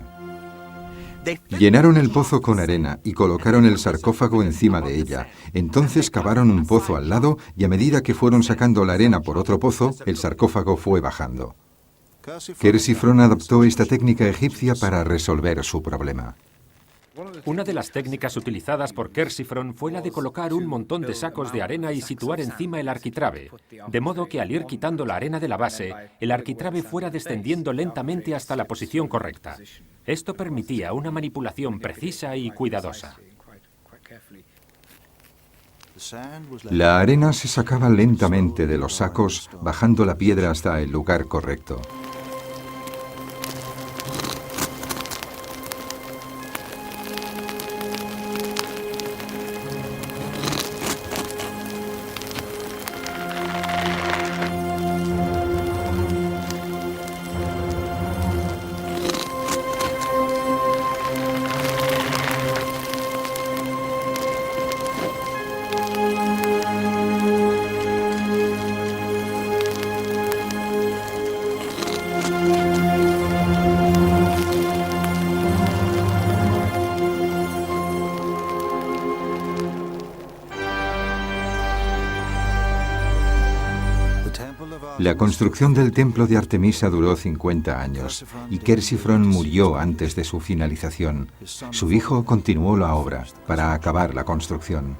Llenaron el pozo con arena y colocaron el sarcófago encima de ella. Entonces cavaron un pozo al lado y a medida que fueron sacando la arena por otro pozo, el sarcófago fue bajando. Quersifrón adoptó esta técnica egipcia para resolver su problema. Una de las técnicas utilizadas por Quersifrón fue la de colocar un montón de sacos de arena y situar encima el arquitrabe, de modo que al ir quitando la arena de la base, el arquitrabe fuera descendiendo lentamente hasta la posición correcta. Esto permitía una manipulación precisa y cuidadosa. La arena se sacaba lentamente de los sacos, bajando la piedra hasta el lugar correcto. La construcción del templo de Artemisa duró 50 años y Quersifrón murió antes de su finalización. Su hijo continuó la obra para acabar la construcción.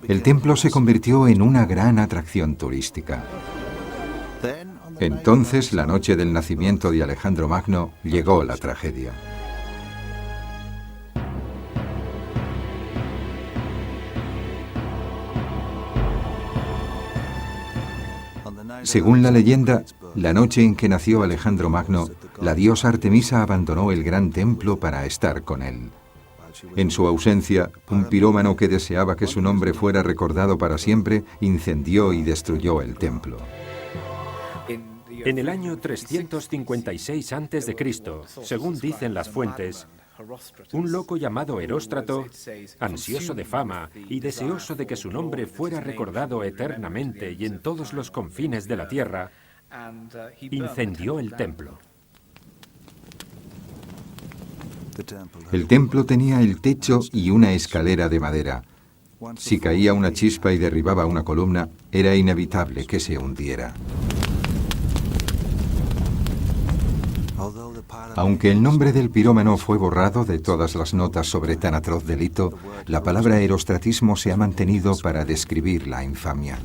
El templo se convirtió en una gran atracción turística. Entonces, la noche del nacimiento de Alejandro Magno, llegó la tragedia. Según la leyenda, la noche en que nació Alejandro Magno, la diosa Artemisa abandonó el gran templo para estar con él. En su ausencia, un pirómano que deseaba que su nombre fuera recordado para siempre, incendió y destruyó el templo. En el año 356 a.C., según dicen las fuentes, Un loco llamado Eróstrato, ansioso de fama y deseoso de que su nombre fuera recordado eternamente y en todos los confines de la tierra, incendió el templo. El templo tenía el techo y una escalera de madera. Si caía una chispa y derribaba una columna, era inevitable que se hundiera. Aunque el nombre del pirómano fue borrado de todas las notas sobre tan atroz delito, la palabra erostratismo se ha mantenido para describir la infamia.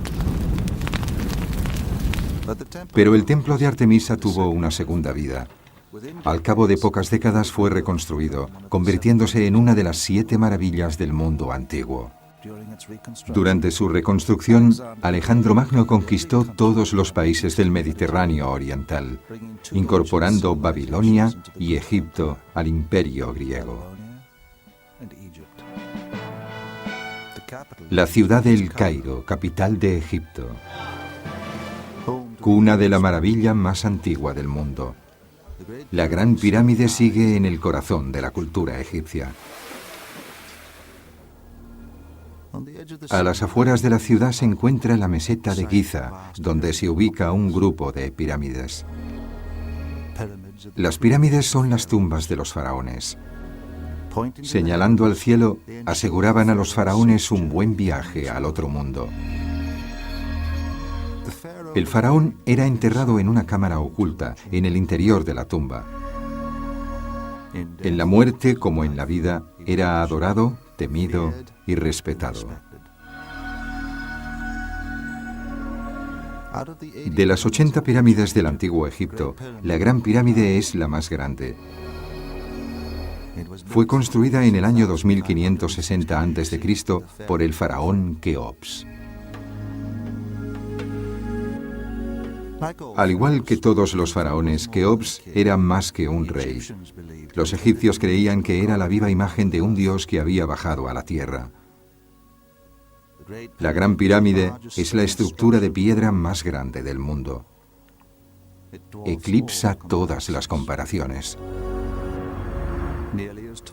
Pero el templo de Artemisa tuvo una segunda vida. Al cabo de pocas décadas fue reconstruido, convirtiéndose en una de las 7 maravillas del mundo antiguo. Durante su reconstrucción, Alejandro Magno conquistó todos los países del Mediterráneo oriental, incorporando Babilonia y Egipto al imperio griego. La ciudad de El Cairo, capital de Egipto, cuna de la maravilla más antigua del mundo. La Gran Pirámide sigue en el corazón de la cultura egipcia. A las afueras de la ciudad se encuentra la meseta de Giza, donde se ubica un grupo de pirámides. Las pirámides son las tumbas de los faraones. Señalando al cielo, aseguraban a los faraones un buen viaje al otro mundo. El faraón era enterrado en una cámara oculta, en el interior de la tumba. En la muerte, como en la vida, era adorado, temido y respetado. De las 80 pirámides del antiguo Egipto, la Gran Pirámide es la más grande. Fue construida en el año 2560 a.C. por el faraón Keops. Al igual que todos los faraones, Keops era más que un rey. Los egipcios creían que era la viva imagen de un dios que había bajado a la tierra. La Gran Pirámide es la estructura de piedra más grande del mundo. Eclipsa todas las comparaciones.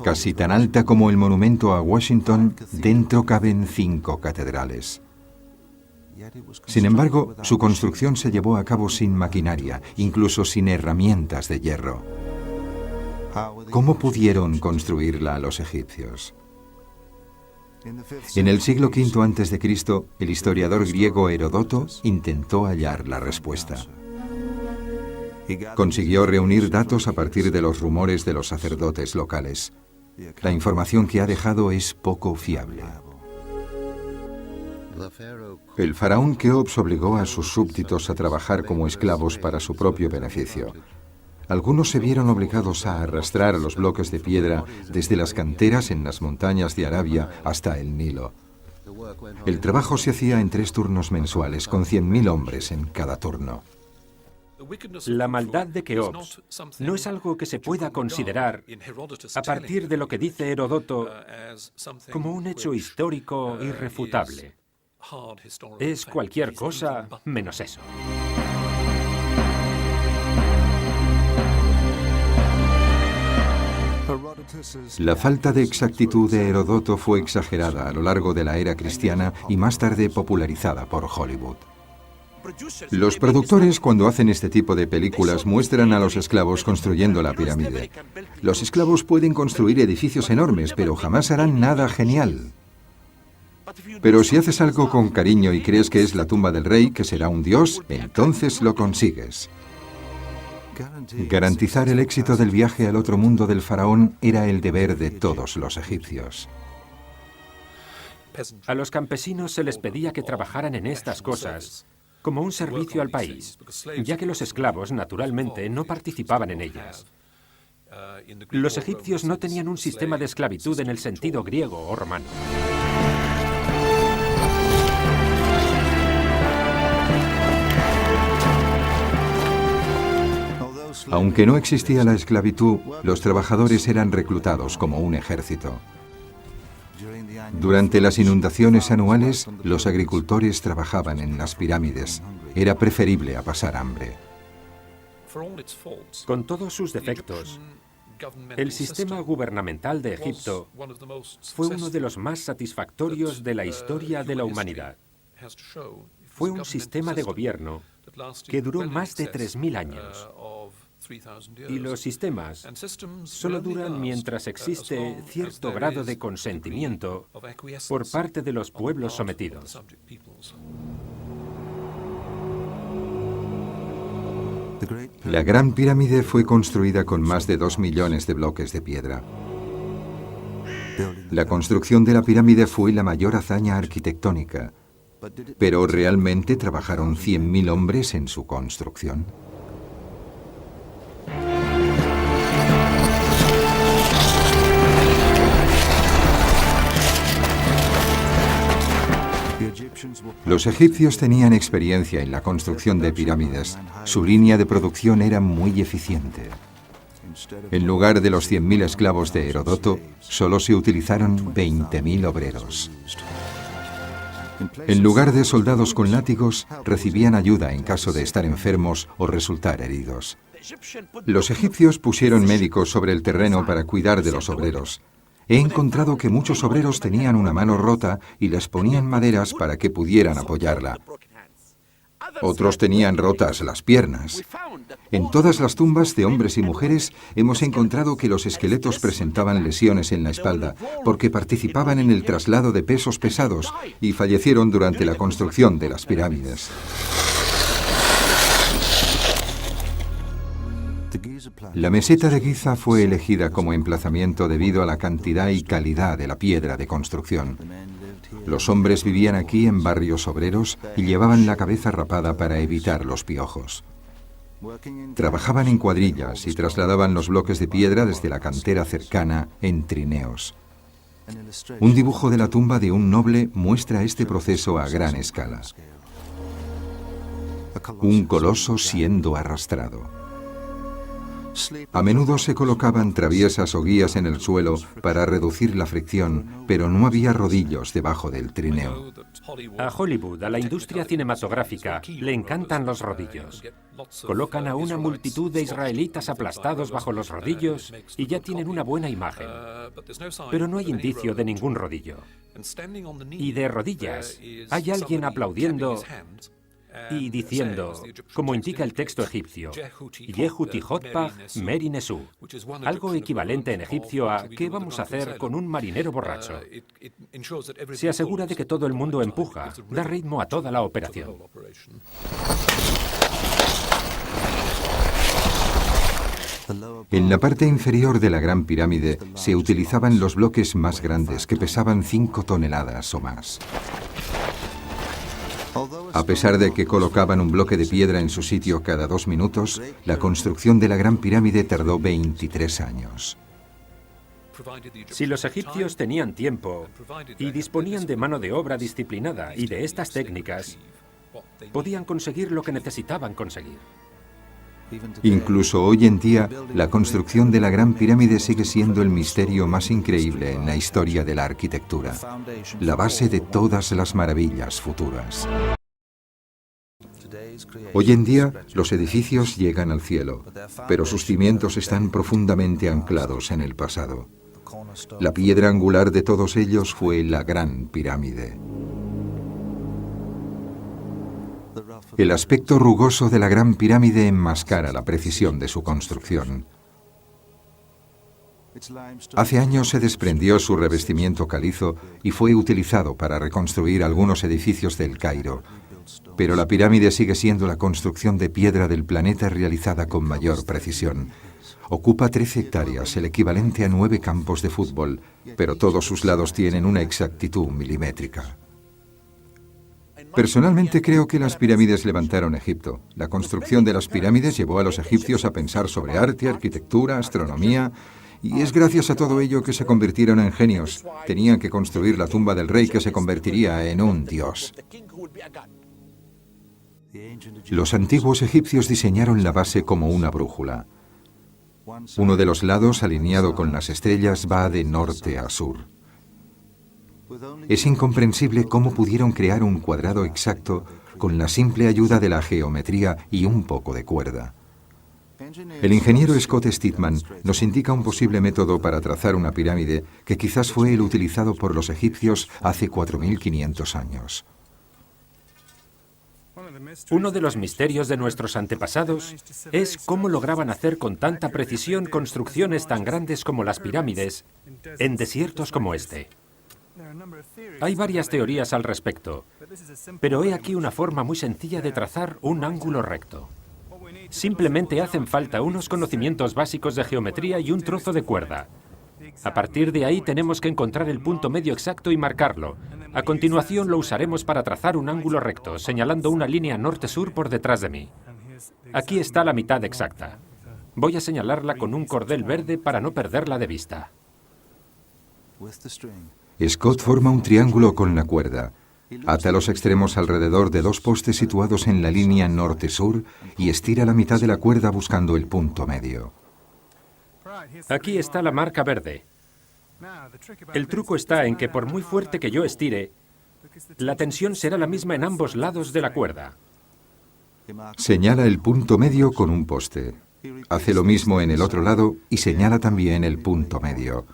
Casi tan alta como el monumento a Washington, dentro caben 5 catedrales. Sin embargo, su construcción se llevó a cabo sin maquinaria, incluso sin herramientas de hierro. ¿Cómo pudieron construirla los egipcios? En el siglo V a.C., el historiador griego Heródoto intentó hallar la respuesta. Consiguió reunir datos a partir de los rumores de los sacerdotes locales. La información que ha dejado es poco fiable. El faraón Keops obligó a sus súbditos a trabajar como esclavos para su propio beneficio. Algunos se vieron obligados a arrastrar los bloques de piedra desde las canteras en las montañas de Arabia hasta el Nilo. El trabajo se hacía en 3 turnos mensuales, con 100.000 hombres en cada turno. La maldad de Keops no es algo que se pueda considerar, a partir de lo que dice Heródoto, como un hecho histórico irrefutable. Es cualquier cosa menos eso. La falta de exactitud de Heródoto fue exagerada a lo largo de la era cristiana y más tarde popularizada por Hollywood. Los productores, cuando hacen este tipo de películas, muestran a los esclavos construyendo la pirámide. Los esclavos pueden construir edificios enormes, pero jamás harán nada genial. Pero si haces algo con cariño y crees que es la tumba del rey, que será un dios, entonces lo consigues. Garantizar el éxito del viaje al otro mundo del faraón era el deber de todos los egipcios. A los campesinos se les pedía que trabajaran en estas cosas como un servicio al país, ya que los esclavos, naturalmente, no participaban en ellas. Los egipcios no tenían un sistema de esclavitud en el sentido griego o romano. Aunque no existía la esclavitud, los trabajadores eran reclutados como un ejército. Durante las inundaciones anuales, los agricultores trabajaban en las pirámides. Era preferible a pasar hambre. Con todos sus defectos, El sistema gubernamental de Egipto fue uno de los más satisfactorios de la historia de la humanidad. Fue un sistema de gobierno que duró más de 3000 años. Y los sistemas solo duran mientras existe cierto grado de consentimiento por parte de los pueblos sometidos. La Gran Pirámide fue construida con más de 2 millones de bloques de piedra. La construcción de la pirámide fue la mayor hazaña arquitectónica, pero ¿realmente trabajaron 100.000 hombres en su construcción? Los egipcios tenían experiencia en la construcción de pirámides. Su línea de producción era muy eficiente. En lugar de los 100.000 esclavos de Heródoto, solo se utilizaron 20.000 obreros. En lugar de soldados con látigos, recibían ayuda en caso de estar enfermos o resultar heridos. Los egipcios pusieron médicos sobre el terreno para cuidar de los obreros. He encontrado que muchos obreros tenían una mano rota y les ponían maderas para que pudieran apoyarla. Otros tenían rotas las piernas. En todas las tumbas de hombres y mujeres hemos encontrado que los esqueletos presentaban lesiones en la espalda porque participaban en el traslado de pesos pesados y fallecieron durante la construcción de las pirámides. La meseta de Giza fue elegida como emplazamiento debido a la cantidad y calidad de la piedra de construcción. Los hombres vivían aquí en barrios obreros y llevaban la cabeza rapada para evitar los piojos. Trabajaban en cuadrillas y trasladaban los bloques de piedra desde la cantera cercana en trineos. Un dibujo de la tumba de un noble muestra este proceso a gran escala. Un coloso siendo arrastrado. A menudo se colocaban traviesas o guías en el suelo para reducir la fricción, pero no había rodillos debajo del trineo. A Hollywood, a la industria cinematográfica, le encantan los rodillos. Colocan a una multitud de israelitas aplastados bajo los rodillos y ya tienen una buena imagen. Pero no hay indicio de ningún rodillo. Y de rodillas, hay alguien aplaudiendo y diciendo, como indica el texto egipcio, Yehutihotpah Merinesu, algo equivalente en egipcio a ¿qué vamos a hacer con un marinero borracho? Se asegura de que todo el mundo empuja, da ritmo a toda la operación. En la parte inferior de la Gran Pirámide se utilizaban los bloques más grandes que pesaban 5 toneladas o más. A pesar de que colocaban un bloque de piedra en su sitio cada 2 minutos, la construcción de la Gran Pirámide tardó 23 años. Si los egipcios tenían tiempo y disponían de mano de obra disciplinada y de estas técnicas, podían conseguir lo que necesitaban conseguir. Incluso hoy en día, la construcción de la Gran Pirámide sigue siendo el misterio más increíble en la historia de la arquitectura, la base de todas las maravillas futuras. Hoy en día, los edificios llegan al cielo, pero sus cimientos están profundamente anclados en el pasado. La piedra angular de todos ellos fue la Gran Pirámide. El aspecto rugoso de la Gran Pirámide enmascara la precisión de su construcción. Hace años se desprendió su revestimiento calizo y fue utilizado para reconstruir algunos edificios del Cairo. Pero la pirámide sigue siendo la construcción de piedra del planeta realizada con mayor precisión. Ocupa 13 hectáreas, el equivalente a 9 campos de fútbol, pero todos sus lados tienen una exactitud milimétrica. Personalmente creo que las pirámides levantaron Egipto. La construcción de las pirámides llevó a los egipcios a pensar sobre arte, arquitectura, astronomía, y es gracias a todo ello que se convirtieron en genios. Tenían que construir la tumba del rey que se convertiría en un dios. Los antiguos egipcios diseñaron la base como una brújula. Uno de los lados, alineado con las estrellas, va de norte a sur. Es incomprensible cómo pudieron crear un cuadrado exacto con la simple ayuda de la geometría y un poco de cuerda. El ingeniero Scott Steedman nos indica un posible método para trazar una pirámide que quizás fue el utilizado por los egipcios hace 4.500 años. Uno de los misterios de nuestros antepasados es cómo lograban hacer con tanta precisión construcciones tan grandes como las pirámides en desiertos como este. Hay varias teorías al respecto, pero he aquí una forma muy sencilla de trazar un ángulo recto. Simplemente hacen falta unos conocimientos básicos de geometría y un trozo de cuerda. A partir de ahí tenemos que encontrar el punto medio exacto y marcarlo. A continuación lo usaremos para trazar un ángulo recto, señalando una línea norte-sur por detrás de mí. Aquí está la mitad exacta. Voy a señalarla con un cordel verde para no perderla de vista. Scott forma un triángulo con la cuerda. Ata los extremos alrededor de dos postes situados en la línea norte-sur y estira la mitad de la cuerda buscando el punto medio. Aquí está la marca verde. El truco está en que por muy fuerte que yo estire, la tensión será la misma en ambos lados de la cuerda. Señala el punto medio con un poste. Hace lo mismo en el otro lado y señala también el punto medio.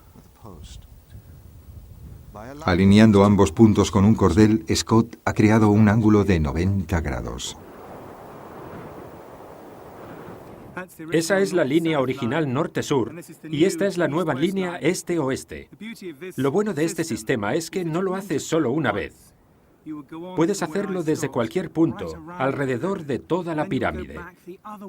Alineando ambos puntos con un cordel, Scott ha creado un ángulo de 90 grados. Esa es la línea original norte-sur y esta es la nueva línea este-oeste. Lo bueno de este sistema es que no lo haces solo una vez. Puedes hacerlo desde cualquier punto, alrededor de toda la pirámide.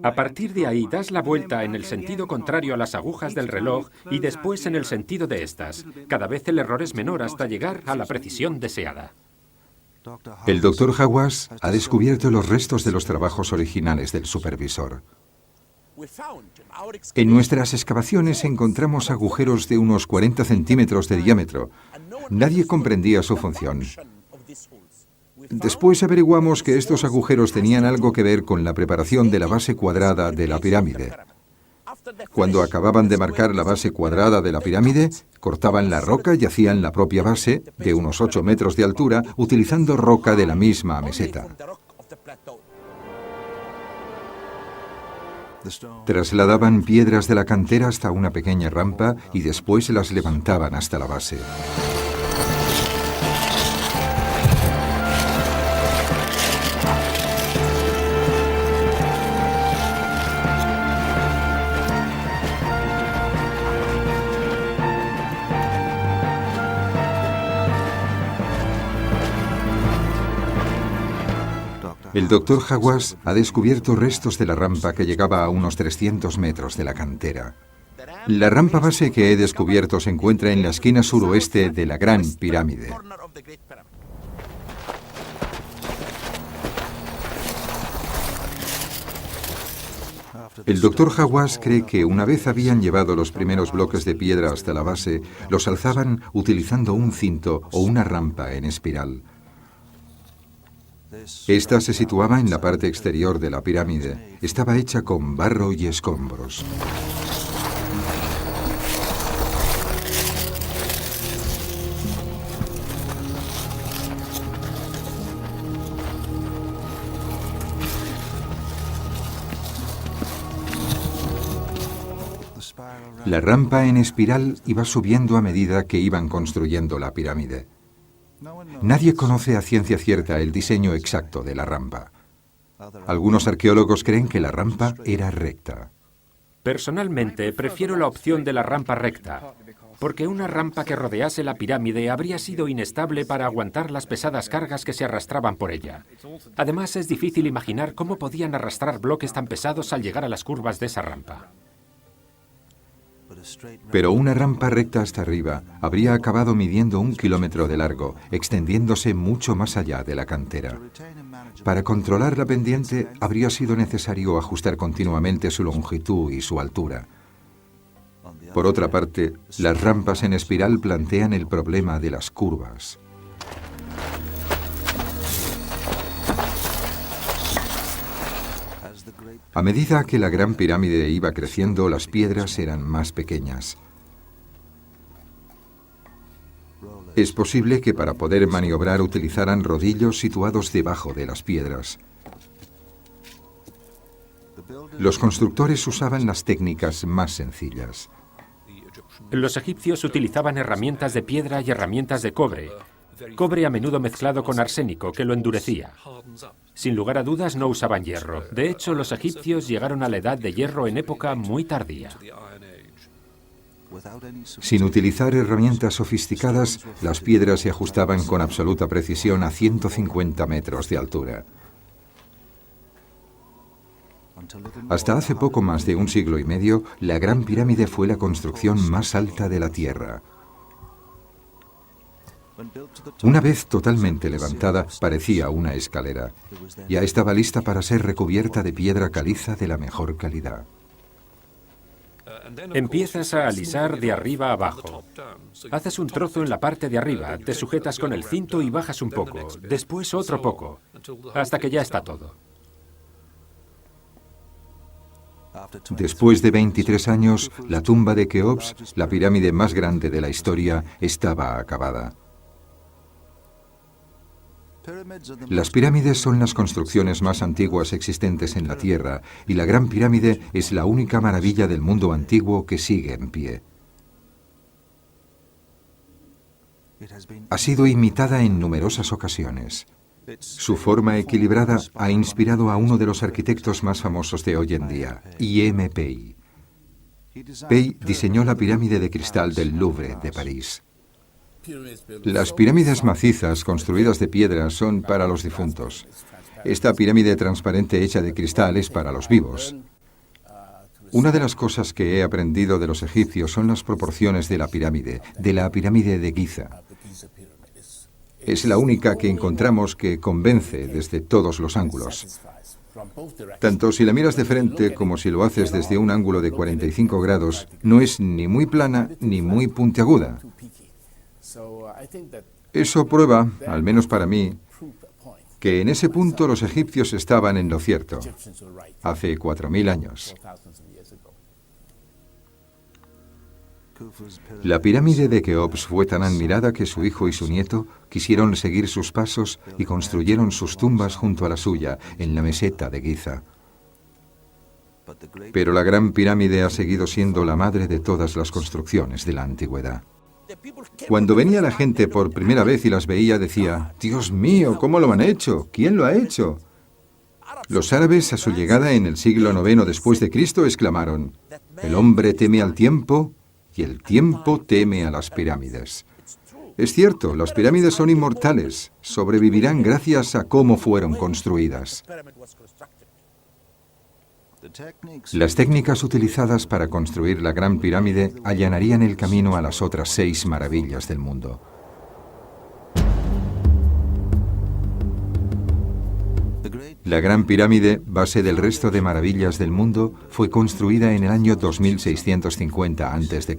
A partir de ahí das la vuelta en el sentido contrario a las agujas del reloj y después en el sentido de estas. Cada vez el error es menor hasta llegar a la precisión deseada. El Dr. Hawass ha descubierto los restos de los trabajos originales del supervisor. En nuestras excavaciones encontramos agujeros de unos 40 centímetros de diámetro. Nadie comprendía su función. Después averiguamos que estos agujeros tenían algo que ver con la preparación de la base cuadrada de la pirámide. Cuando acababan de marcar la base cuadrada de la pirámide, cortaban la roca y hacían la propia base, de unos 8 metros de altura, utilizando roca de la misma meseta. Trasladaban piedras de la cantera hasta una pequeña rampa y después las levantaban hasta la base. El Dr. Hawass ha descubierto restos de la rampa que llegaba a unos 300 metros de la cantera. La rampa base que he descubierto se encuentra en la esquina suroeste de la Gran Pirámide. El Dr. Hawass cree que una vez habían llevado los primeros bloques de piedra hasta la base, los alzaban utilizando un cinto o una rampa en espiral. Esta se situaba en la parte exterior de la pirámide. Estaba hecha con barro y escombros. La rampa en espiral iba subiendo a medida que iban construyendo la pirámide. Nadie conoce a ciencia cierta el diseño exacto de la rampa. Algunos arqueólogos creen que la rampa era recta. Personalmente, prefiero la opción de la rampa recta, porque una rampa que rodease la pirámide habría sido inestable para aguantar las pesadas cargas que se arrastraban por ella. Además, es difícil imaginar cómo podían arrastrar bloques tan pesados al llegar a las curvas de esa rampa. Pero una rampa recta hasta arriba habría acabado midiendo 1 kilómetro de largo, extendiéndose mucho más allá de la cantera. Para controlar la pendiente habría sido necesario ajustar continuamente su longitud y su altura. Por otra parte, las rampas en espiral plantean el problema de las curvas. A medida que la Gran Pirámide iba creciendo, las piedras eran más pequeñas. Es posible que para poder maniobrar utilizaran rodillos situados debajo de las piedras. Los constructores usaban las técnicas más sencillas. Los egipcios utilizaban herramientas de piedra y herramientas de cobre a menudo mezclado con arsénico, que lo endurecía. Sin lugar a dudas no usaban hierro. De hecho, los egipcios llegaron a la edad de hierro en época muy tardía. Sin utilizar herramientas sofisticadas, las piedras se ajustaban con absoluta precisión a 150 metros de altura. Hasta hace poco más de un siglo y medio, la Gran Pirámide fue la construcción más alta de la Tierra. Una vez totalmente levantada, parecía una escalera. Ya estaba lista para ser recubierta de piedra caliza de la mejor calidad. Empiezas a alisar de arriba a abajo. Haces un trozo en la parte de arriba, te sujetas con el cinto y bajas un poco, después otro poco, hasta que ya está todo. Después de 23 años, la tumba de Keops, la pirámide más grande de la historia, estaba acabada. Las pirámides son las construcciones más antiguas existentes en la Tierra, y la Gran Pirámide es la única maravilla del mundo antiguo que sigue en pie. Ha sido imitada en numerosas ocasiones. Su forma equilibrada ha inspirado a uno de los arquitectos más famosos de hoy en día, I.M. Pei. Pei diseñó la pirámide de cristal del Louvre de París. Las pirámides macizas construidas de piedra son para los difuntos. Esta pirámide transparente hecha de cristal es para los vivos. Una de las cosas que he aprendido de los egipcios son las proporciones de la pirámide de Giza. Es la única que encontramos que convence desde todos los ángulos. Tanto si la miras de frente como si lo haces desde un ángulo de 45 grados, no es ni muy plana ni muy puntiaguda. Eso prueba, al menos para mí, que en ese punto los egipcios estaban en lo cierto, hace 4000 años. La pirámide de Keops fue tan admirada que su hijo y su nieto quisieron seguir sus pasos y construyeron sus tumbas junto a la suya, en la meseta de Giza. Pero la Gran Pirámide ha seguido siendo la madre de todas las construcciones de la antigüedad. Cuando venía la gente por primera vez y las veía, decía: «Dios mío, ¿cómo lo han hecho? ¿Quién lo ha hecho?». Los árabes, a su llegada en el siglo IX después de Cristo, exclamaron: «El hombre teme al tiempo y el tiempo teme a las pirámides». Es cierto, las pirámides son inmortales, sobrevivirán gracias a cómo fueron construidas. Las técnicas utilizadas para construir la Gran Pirámide allanarían el camino a las otras 6 maravillas del mundo. La Gran Pirámide, base del resto de maravillas del mundo, fue construida en el año 2650 a.C.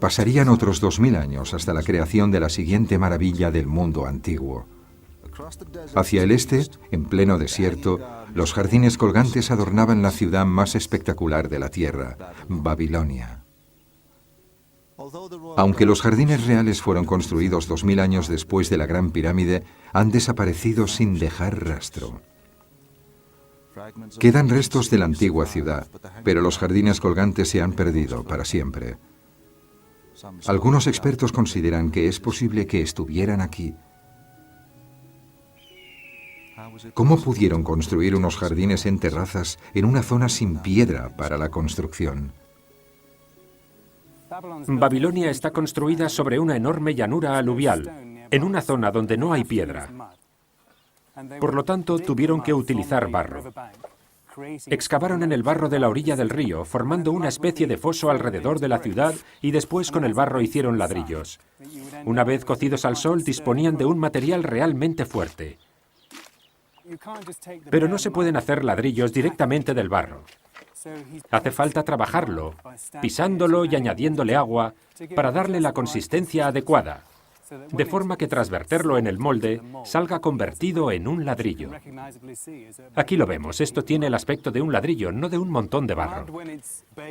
Pasarían otros 2000 años hasta la creación de la siguiente maravilla del mundo antiguo. Hacia el este, en pleno desierto, los jardines colgantes adornaban la ciudad más espectacular de la tierra, Babilonia. Aunque los jardines reales fueron construidos 2000 años después de la Gran Pirámide, han desaparecido sin dejar rastro. Quedan restos de la antigua ciudad, pero los jardines colgantes se han perdido para siempre. Algunos expertos consideran que es posible que estuvieran aquí. ¿Cómo pudieron construir unos jardines en terrazas en una zona sin piedra para la construcción? Babilonia está construida sobre una enorme llanura aluvial, en una zona donde no hay piedra. Por lo tanto, tuvieron que utilizar barro. Excavaron en el barro de la orilla del río, formando una especie de foso alrededor de la ciudad, y después con el barro hicieron ladrillos. Una vez cocidos al sol, disponían de un material realmente fuerte. Pero no se pueden hacer ladrillos directamente del barro. Hace falta trabajarlo, pisándolo y añadiéndole agua para darle la consistencia adecuada, de forma que tras verterlo en el molde salga convertido en un ladrillo. Aquí lo vemos, esto tiene el aspecto de un ladrillo, no de un montón de barro.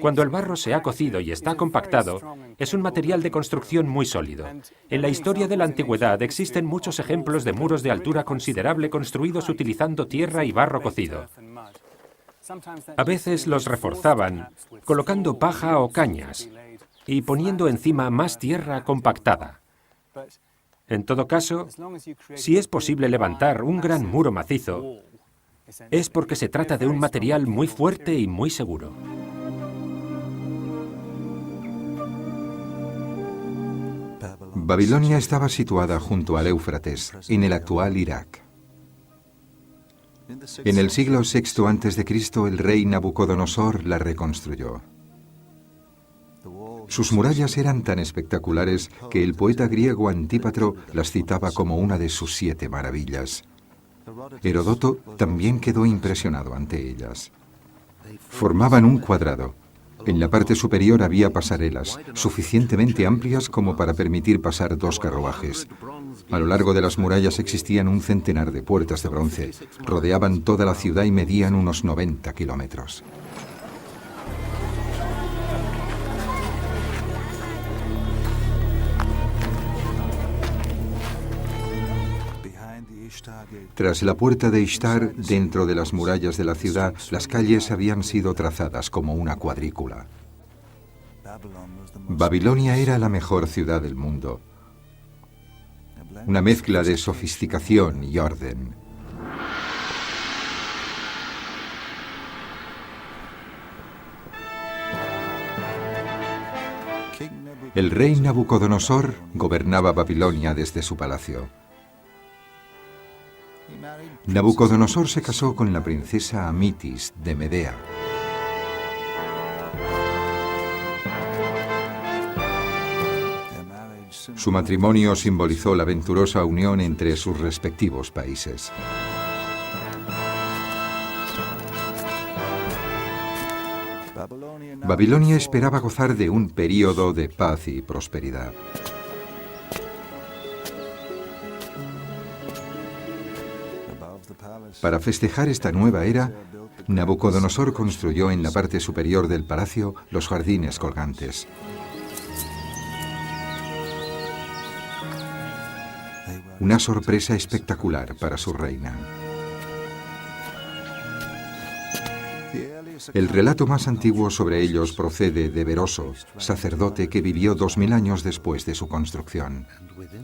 Cuando el barro se ha cocido y está compactado, es un material de construcción muy sólido. En la historia de la antigüedad existen muchos ejemplos de muros de altura considerable construidos utilizando tierra y barro cocido. A veces los reforzaban colocando paja o cañas y poniendo encima más tierra compactada. En todo caso, si es posible levantar un gran muro macizo, es porque se trata de un material muy fuerte y muy seguro. Babilonia estaba situada junto al Éufrates, en el actual Irak. En el siglo VI a.C., el rey Nabucodonosor la reconstruyó. Sus murallas eran tan espectaculares que el poeta griego Antípatro las citaba como una de sus 7 maravillas. Heródoto también quedó impresionado ante ellas. Formaban un cuadrado. En la parte superior había pasarelas, suficientemente amplias como para permitir pasar 2 carruajes. A lo largo de las murallas existían un centenar de puertas de bronce. Rodeaban toda la ciudad y medían unos 90 kilómetros. Tras la puerta de Ishtar, dentro de las murallas de la ciudad, las calles habían sido trazadas como una cuadrícula. Babilonia era la mejor ciudad del mundo. Una mezcla de sofisticación y orden. El rey Nabucodonosor gobernaba Babilonia desde su palacio. Nabucodonosor se casó con la princesa Amitis de Medea. Su matrimonio simbolizó la venturosa unión entre sus respectivos países. Babilonia esperaba gozar de un período de paz y prosperidad. Para festejar esta nueva era, Nabucodonosor construyó en la parte superior del palacio los jardines colgantes. Una sorpresa espectacular para su reina. El relato más antiguo sobre ellos procede de Beroso, sacerdote que vivió 2000 años después de su construcción.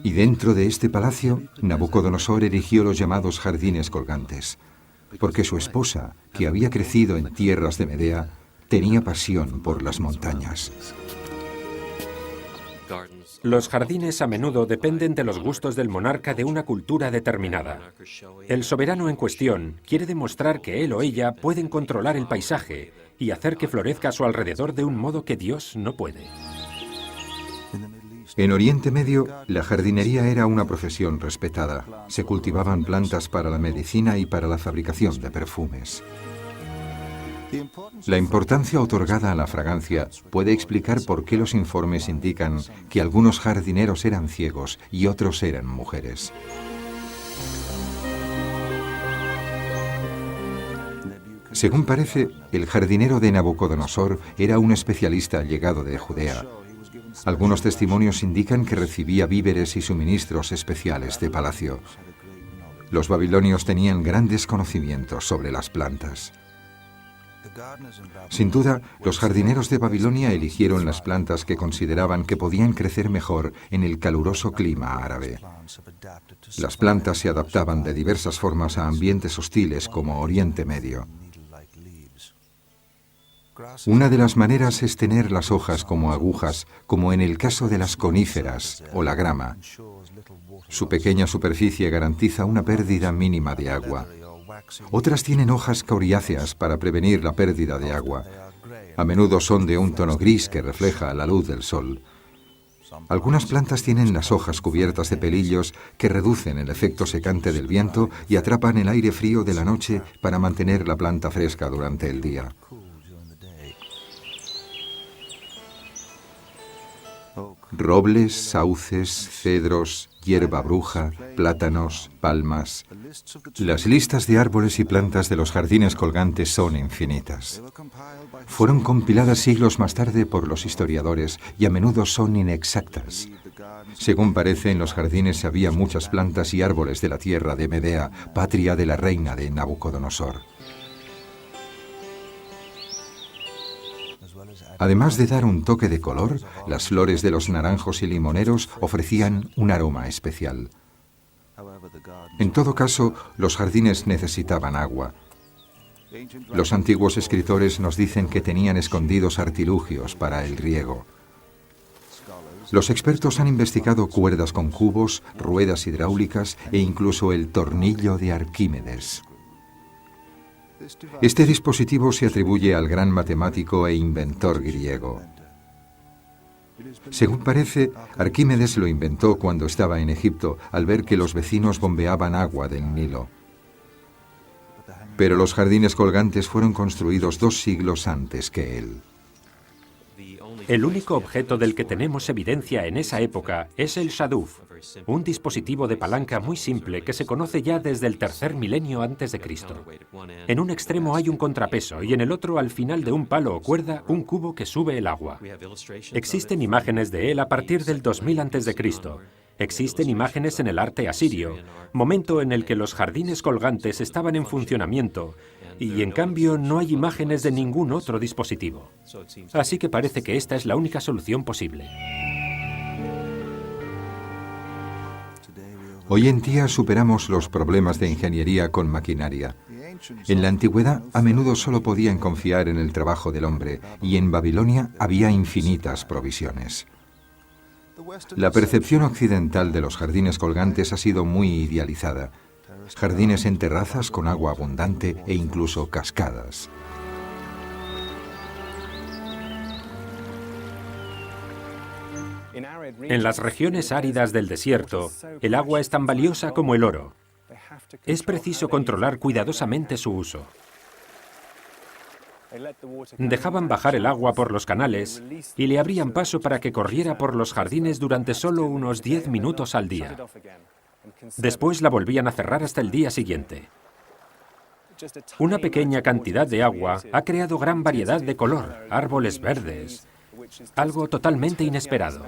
Y dentro de este palacio, Nabucodonosor erigió los llamados jardines colgantes, porque su esposa, que había crecido en tierras de Medea, tenía pasión por las montañas. Los jardines a menudo dependen de los gustos del monarca de una cultura determinada. El soberano en cuestión quiere demostrar que él o ella pueden controlar el paisaje y hacer que florezca a su alrededor de un modo que Dios no puede. En Oriente Medio, la jardinería era una profesión respetada. Se cultivaban plantas para la medicina y para la fabricación de perfumes. La importancia otorgada a la fragancia puede explicar por qué los informes indican que algunos jardineros eran ciegos y otros eran mujeres. Según parece, el jardinero de Nabucodonosor era un especialista llegado de Judea. Algunos testimonios indican que recibía víveres y suministros especiales de palacio. Los babilonios tenían grandes conocimientos sobre las plantas. Sin duda, los jardineros de Babilonia eligieron las plantas que consideraban que podían crecer mejor en el caluroso clima árabe. Las plantas se adaptaban de diversas formas a ambientes hostiles como Oriente Medio. Una de las maneras es tener las hojas como agujas, como en el caso de las coníferas o la grama. Su pequeña superficie garantiza una pérdida mínima de agua. Otras tienen hojas coriáceas para prevenir la pérdida de agua. A menudo son de un tono gris que refleja la luz del sol. Algunas plantas tienen las hojas cubiertas de pelillos que reducen el efecto secante del viento y atrapan el aire frío de la noche para mantener la planta fresca durante el día. Robles, sauces, cedros, hierba bruja, plátanos, palmas. Las listas de árboles y plantas de los jardines colgantes son infinitas. Fueron compiladas siglos más tarde por los historiadores y a menudo son inexactas. Según parece, en los jardines había muchas plantas y árboles de la tierra de Medea, patria de la reina de Nabucodonosor. Además de dar un toque de color, las flores de los naranjos y limoneros ofrecían un aroma especial. En todo caso, los jardines necesitaban agua. Los antiguos escritores nos dicen que tenían escondidos artilugios para el riego. Los expertos han investigado cuerdas con cubos, ruedas hidráulicas e incluso el tornillo de Arquímedes. Este dispositivo se atribuye al gran matemático e inventor griego. Según parece, Arquímedes lo inventó cuando estaba en Egipto al ver que los vecinos bombeaban agua del Nilo. Pero los jardines colgantes fueron construidos 2 siglos antes que él. El único objeto del que tenemos evidencia en esa época es el shaduf, un dispositivo de palanca muy simple que se conoce ya desde el 3er milenio antes de Cristo. En un extremo hay un contrapeso y en el otro, al final de un palo o cuerda, un cubo que sube el agua. Existen imágenes de él a partir del 2000 antes de Cristo. Existen imágenes en el arte asirio, momento en el que los jardines colgantes estaban en funcionamiento, y en cambio no hay imágenes de ningún otro dispositivo. Así que parece que esta es la única solución posible. Hoy en día superamos los problemas de ingeniería con maquinaria. En la antigüedad a menudo solo podían confiar en el trabajo del hombre, y en Babilonia había infinitas provisiones. La percepción occidental de los jardines colgantes ha sido muy idealizada. Jardines en terrazas con agua abundante e incluso cascadas. En las regiones áridas del desierto, el agua es tan valiosa como el oro. Es preciso controlar cuidadosamente su uso. Dejaban bajar el agua por los canales y le abrían paso para que corriera por los jardines durante solo unos 10 minutos al día. Después la volvían a cerrar hasta el día siguiente. Una pequeña cantidad de agua ha creado gran variedad de color, árboles verdes, algo totalmente inesperado.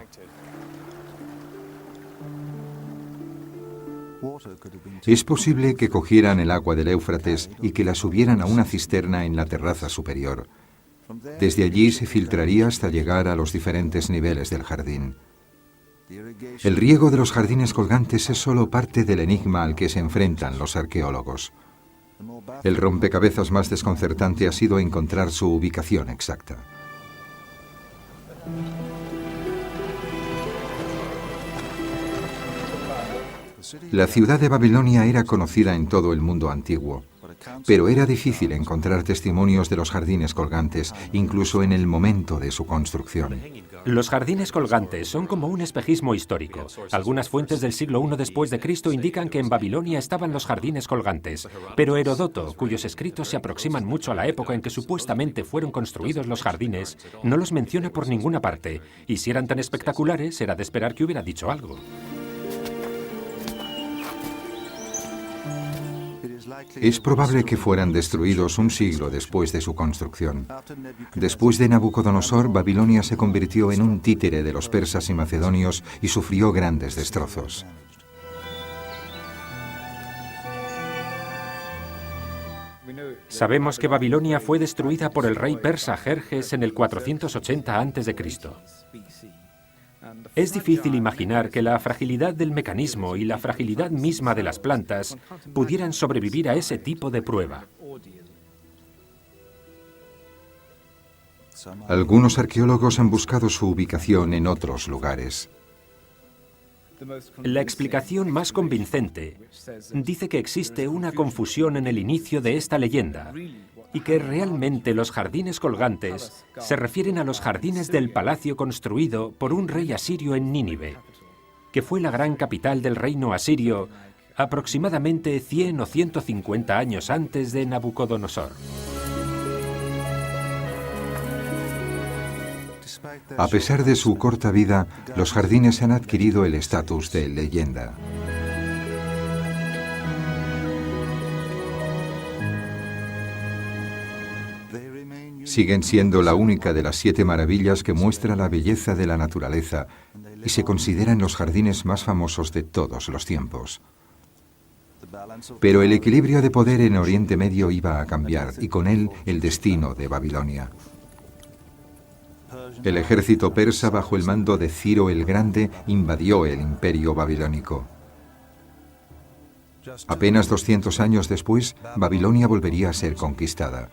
Es posible que cogieran el agua del Éufrates y que la subieran a una cisterna en la terraza superior. Desde allí se filtraría hasta llegar a los diferentes niveles del jardín. El riego de los jardines colgantes es solo parte del enigma al que se enfrentan los arqueólogos. El rompecabezas más desconcertante ha sido encontrar su ubicación exacta. La ciudad de Babilonia era conocida en todo el mundo antiguo, pero era difícil encontrar testimonios de los jardines colgantes, incluso en el momento de su construcción. Los jardines colgantes son como un espejismo histórico. Algunas fuentes del siglo I después de Cristo indican que en Babilonia estaban los jardines colgantes, pero Heródoto, cuyos escritos se aproximan mucho a la época en que supuestamente fueron construidos los jardines, no los menciona por ninguna parte, y si eran tan espectaculares, era de esperar que hubiera dicho algo. Es probable que fueran destruidos un siglo después de su construcción. Después de Nabucodonosor, Babilonia se convirtió en un títere de los persas y macedonios y sufrió grandes destrozos. Sabemos que Babilonia fue destruida por el rey persa Jerjes en el 480 a.C. Es difícil imaginar que la fragilidad del mecanismo y la fragilidad misma de las plantas pudieran sobrevivir a ese tipo de prueba. Algunos arqueólogos han buscado su ubicación en otros lugares. La explicación más convincente dice que existe una confusión en el inicio de esta leyenda y que realmente los jardines colgantes se refieren a los jardines del palacio construido por un rey asirio en Nínive, que fue la gran capital del reino asirio aproximadamente 100 o 150 años antes de Nabucodonosor. A pesar de su corta vida, los jardines han adquirido el estatus de leyenda. Siguen siendo la única de las 7 maravillas que muestra la belleza de la naturaleza y se consideran los jardines más famosos de todos los tiempos. Pero el equilibrio de poder en Oriente Medio iba a cambiar y con él el destino de Babilonia. El ejército persa, bajo el mando de Ciro el Grande, invadió el imperio babilónico. Apenas 200 años después, Babilonia volvería a ser conquistada,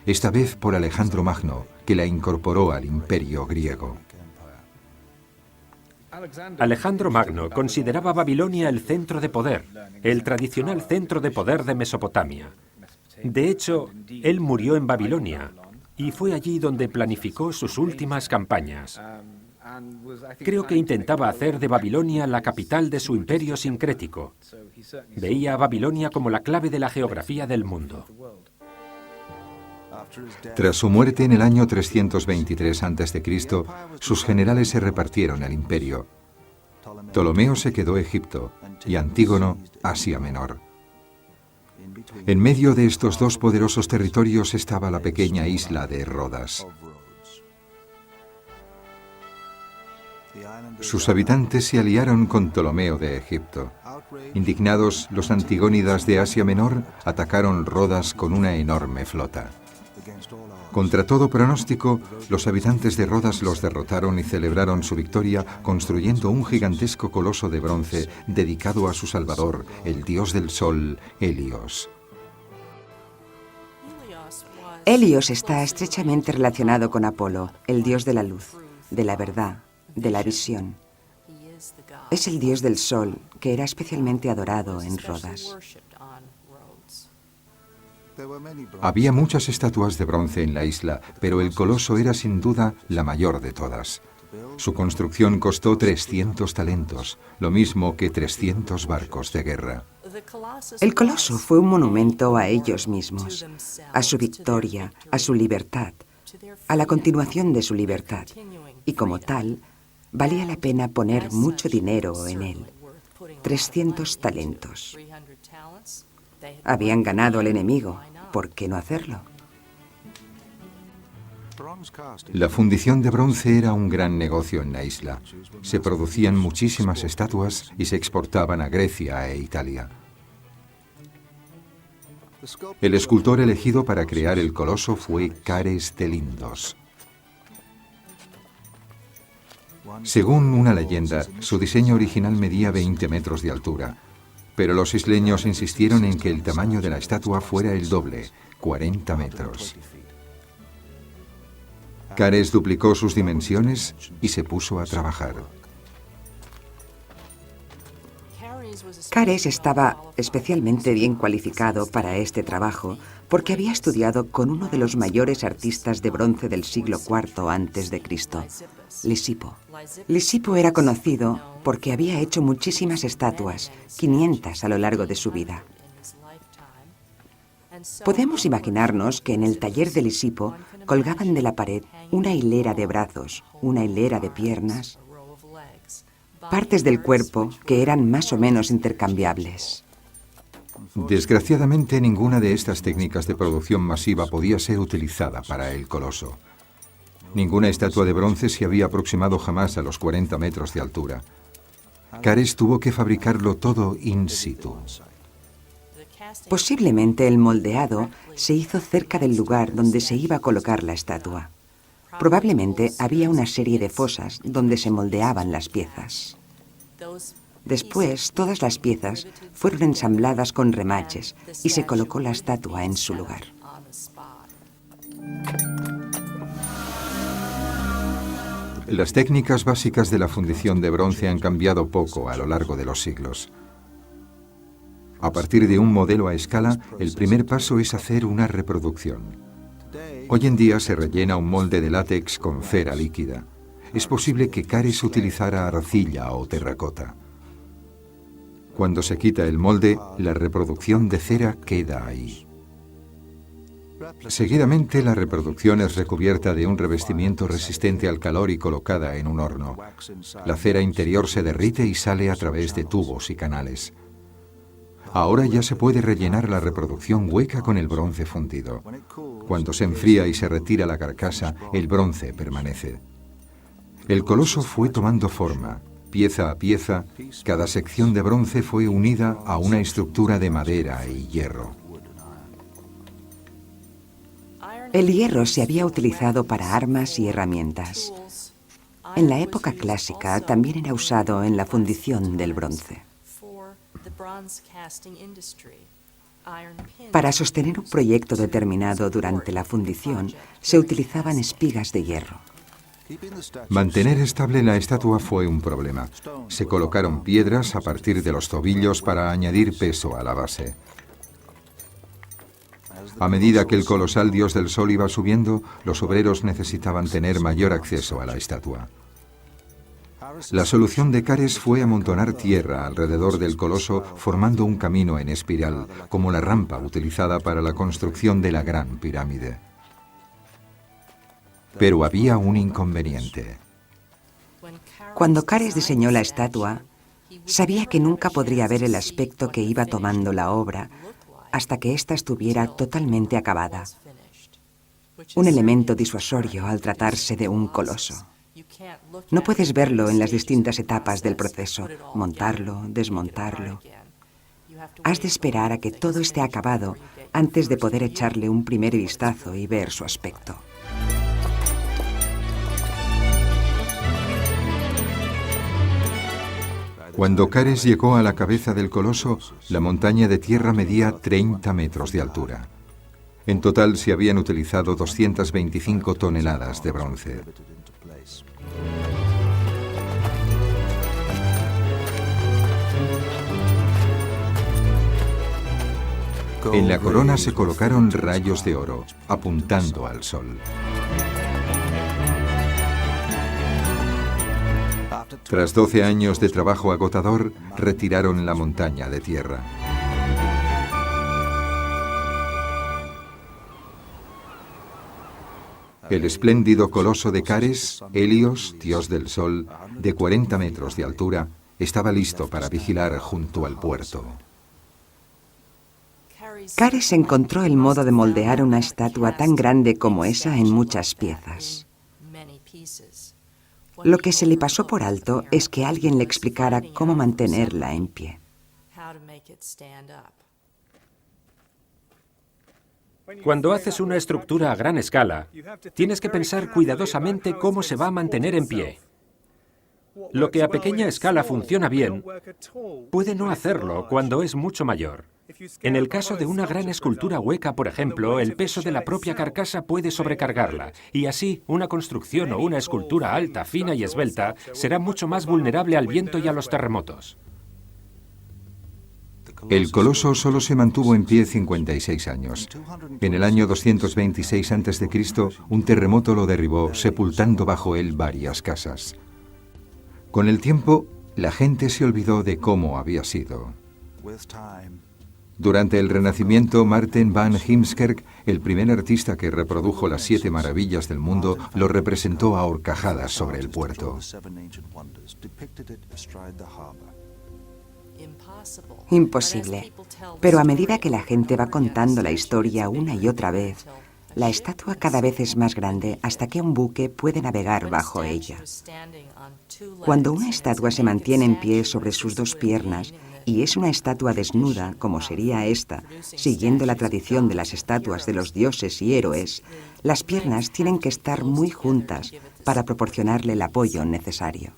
esta vez por Alejandro Magno, que la incorporó al imperio griego. Alejandro Magno consideraba Babilonia el centro de poder, el tradicional centro de poder de Mesopotamia. De hecho, él murió en Babilonia y fue allí donde planificó sus últimas campañas. Creo que intentaba hacer de Babilonia la capital de su imperio sincrético. Veía a Babilonia como la clave de la geografía del mundo. Tras su muerte en el año 323 a.C., sus generales se repartieron el imperio. Ptolomeo se quedó Egipto y Antígono Asia Menor. En medio de estos dos poderosos territorios estaba la pequeña isla de Rodas. Sus habitantes se aliaron con Ptolomeo de Egipto. Indignados, los antigónidas de Asia Menor atacaron Rodas con una enorme flota. Contra todo pronóstico, los habitantes de Rodas los derrotaron y celebraron su victoria construyendo un gigantesco coloso de bronce dedicado a su salvador, el dios del sol, Helios. Helios está estrechamente relacionado con Apolo, el dios de la luz, de la verdad, de la visión. Es el dios del sol que era especialmente adorado en Rodas. Había muchas estatuas de bronce en la isla, pero el coloso era sin duda la mayor de todas. Su construcción costó 300 talentos, lo mismo que 300 barcos de guerra. El coloso fue un monumento a ellos mismos, a su victoria, a su libertad, a la continuación de su libertad, y como tal, valía la pena poner mucho dinero en él. 300 talentos. Habían ganado al enemigo, ¿por qué no hacerlo? La fundición de bronce era un gran negocio en la isla. Se producían muchísimas estatuas y se exportaban a Grecia e Italia. El escultor elegido para crear el coloso fue Cares de Lindos. Según una leyenda, su diseño original medía 20 metros de altura, pero los isleños insistieron en que el tamaño de la estatua fuera el doble, 40 metros. Cares duplicó sus dimensiones y se puso a trabajar. Cares estaba especialmente bien cualificado para este trabajo porque había estudiado con uno de los mayores artistas de bronce del siglo IV a.C., Lisipo. Lisipo era conocido porque había hecho muchísimas estatuas, 500 a lo largo de su vida. Podemos imaginarnos que en el taller de Lisipo colgaban de la pared una hilera de brazos, una hilera de piernas, partes del cuerpo que eran más o menos intercambiables. Desgraciadamente, ninguna de estas técnicas de producción masiva podía ser utilizada para el coloso. Ninguna estatua de bronce se había aproximado jamás a los 40 metros de altura. Cares tuvo que fabricarlo todo in situ. Posiblemente el moldeado se hizo cerca del lugar donde se iba a colocar la estatua. Probablemente había una serie de fosas donde se moldeaban las piezas. Después, todas las piezas fueron ensambladas con remaches y se colocó la estatua en su lugar. Las técnicas básicas de la fundición de bronce han cambiado poco a lo largo de los siglos. A partir de un modelo a escala, el primer paso es hacer una reproducción. Hoy en día se rellena un molde de látex con cera líquida. Es posible que Cares utilizara arcilla o terracota. Cuando se quita el molde, la reproducción de cera queda ahí. Seguidamente, la reproducción es recubierta de un revestimiento resistente al calor y colocada en un horno. La cera interior se derrite y sale a través de tubos y canales. Ahora ya se puede rellenar la reproducción hueca con el bronce fundido. Cuando se enfría y se retira la carcasa, el bronce permanece. El coloso fue tomando forma. Pieza a pieza, cada sección de bronce fue unida a una estructura de madera y hierro. El hierro se había utilizado para armas y herramientas. En la época clásica también era usado en la fundición del bronce. Para sostener un proyecto determinado durante la fundición, se utilizaban espigas de hierro. Mantener estable la estatua fue un problema. Se colocaron piedras a partir de los tobillos para añadir peso a la base. A medida que el colosal dios del sol iba subiendo, los obreros necesitaban tener mayor acceso a la estatua. La solución de Cares fue amontonar tierra alrededor del coloso formando un camino en espiral, como la rampa utilizada para la construcción de la Gran Pirámide. Pero había un inconveniente. Cuando Cares diseñó la estatua, sabía que nunca podría ver el aspecto que iba tomando la obra hasta que ésta estuviera totalmente acabada. Un elemento disuasorio al tratarse de un coloso. No puedes verlo en las distintas etapas del proceso, montarlo, desmontarlo. Has de esperar a que todo esté acabado antes de poder echarle un primer vistazo y ver su aspecto. Cuando Cares llegó a la cabeza del coloso, la montaña de tierra medía 30 metros de altura. En total se habían utilizado 225 toneladas de bronce. En la corona se colocaron rayos de oro, apuntando al sol. Tras 12 años de trabajo agotador, retiraron la montaña de tierra. El espléndido coloso de Cares, Helios, dios del sol, de 40 metros de altura, estaba listo para vigilar junto al puerto. Cares encontró el modo de moldear una estatua tan grande como esa en muchas piezas. Lo que se le pasó por alto es que alguien le explicara cómo mantenerla en pie. Cuando haces una estructura a gran escala, tienes que pensar cuidadosamente cómo se va a mantener en pie. Lo que a pequeña escala funciona bien, puede no hacerlo cuando es mucho mayor. En el caso de una gran escultura hueca, por ejemplo, el peso de la propia carcasa puede sobrecargarla, y así una construcción o una escultura alta, fina y esbelta será mucho más vulnerable al viento y a los terremotos. El coloso solo se mantuvo en pie 56 años. En el año 226 a.C., un terremoto lo derribó, sepultando bajo él varias casas. Con el tiempo, la gente se olvidó de cómo había sido. Durante el Renacimiento, Maarten van Heemskerk, el primer artista que reprodujo las 7 maravillas del mundo, lo representó a horcajadas sobre el puerto. Imposible. Pero a medida que la gente va contando la historia una y otra vez, la estatua cada vez es más grande hasta que un buque puede navegar bajo ella. Cuando una estatua se mantiene en pie sobre sus 2 piernas y es una estatua desnuda, como sería esta, siguiendo la tradición de las estatuas de los dioses y héroes, las piernas tienen que estar muy juntas para proporcionarle el apoyo necesario.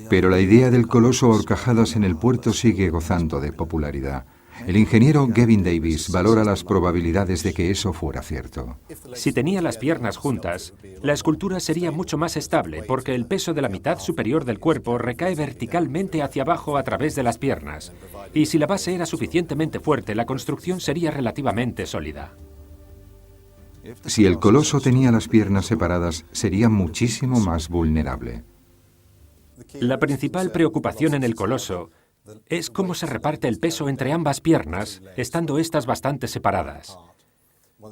Pero la idea del coloso a horcajadas en el puerto sigue gozando de popularidad. El ingeniero Gavin Davis valora las probabilidades de que eso fuera cierto. Si tenía las piernas juntas, la escultura sería mucho más estable porque el peso de la mitad superior del cuerpo recae verticalmente hacia abajo a través de las piernas. Y si la base era suficientemente fuerte, la construcción sería relativamente sólida. Si el coloso tenía las piernas separadas, sería muchísimo más vulnerable. La principal preocupación en el coloso es cómo se reparte el peso entre ambas piernas, estando estas bastante separadas.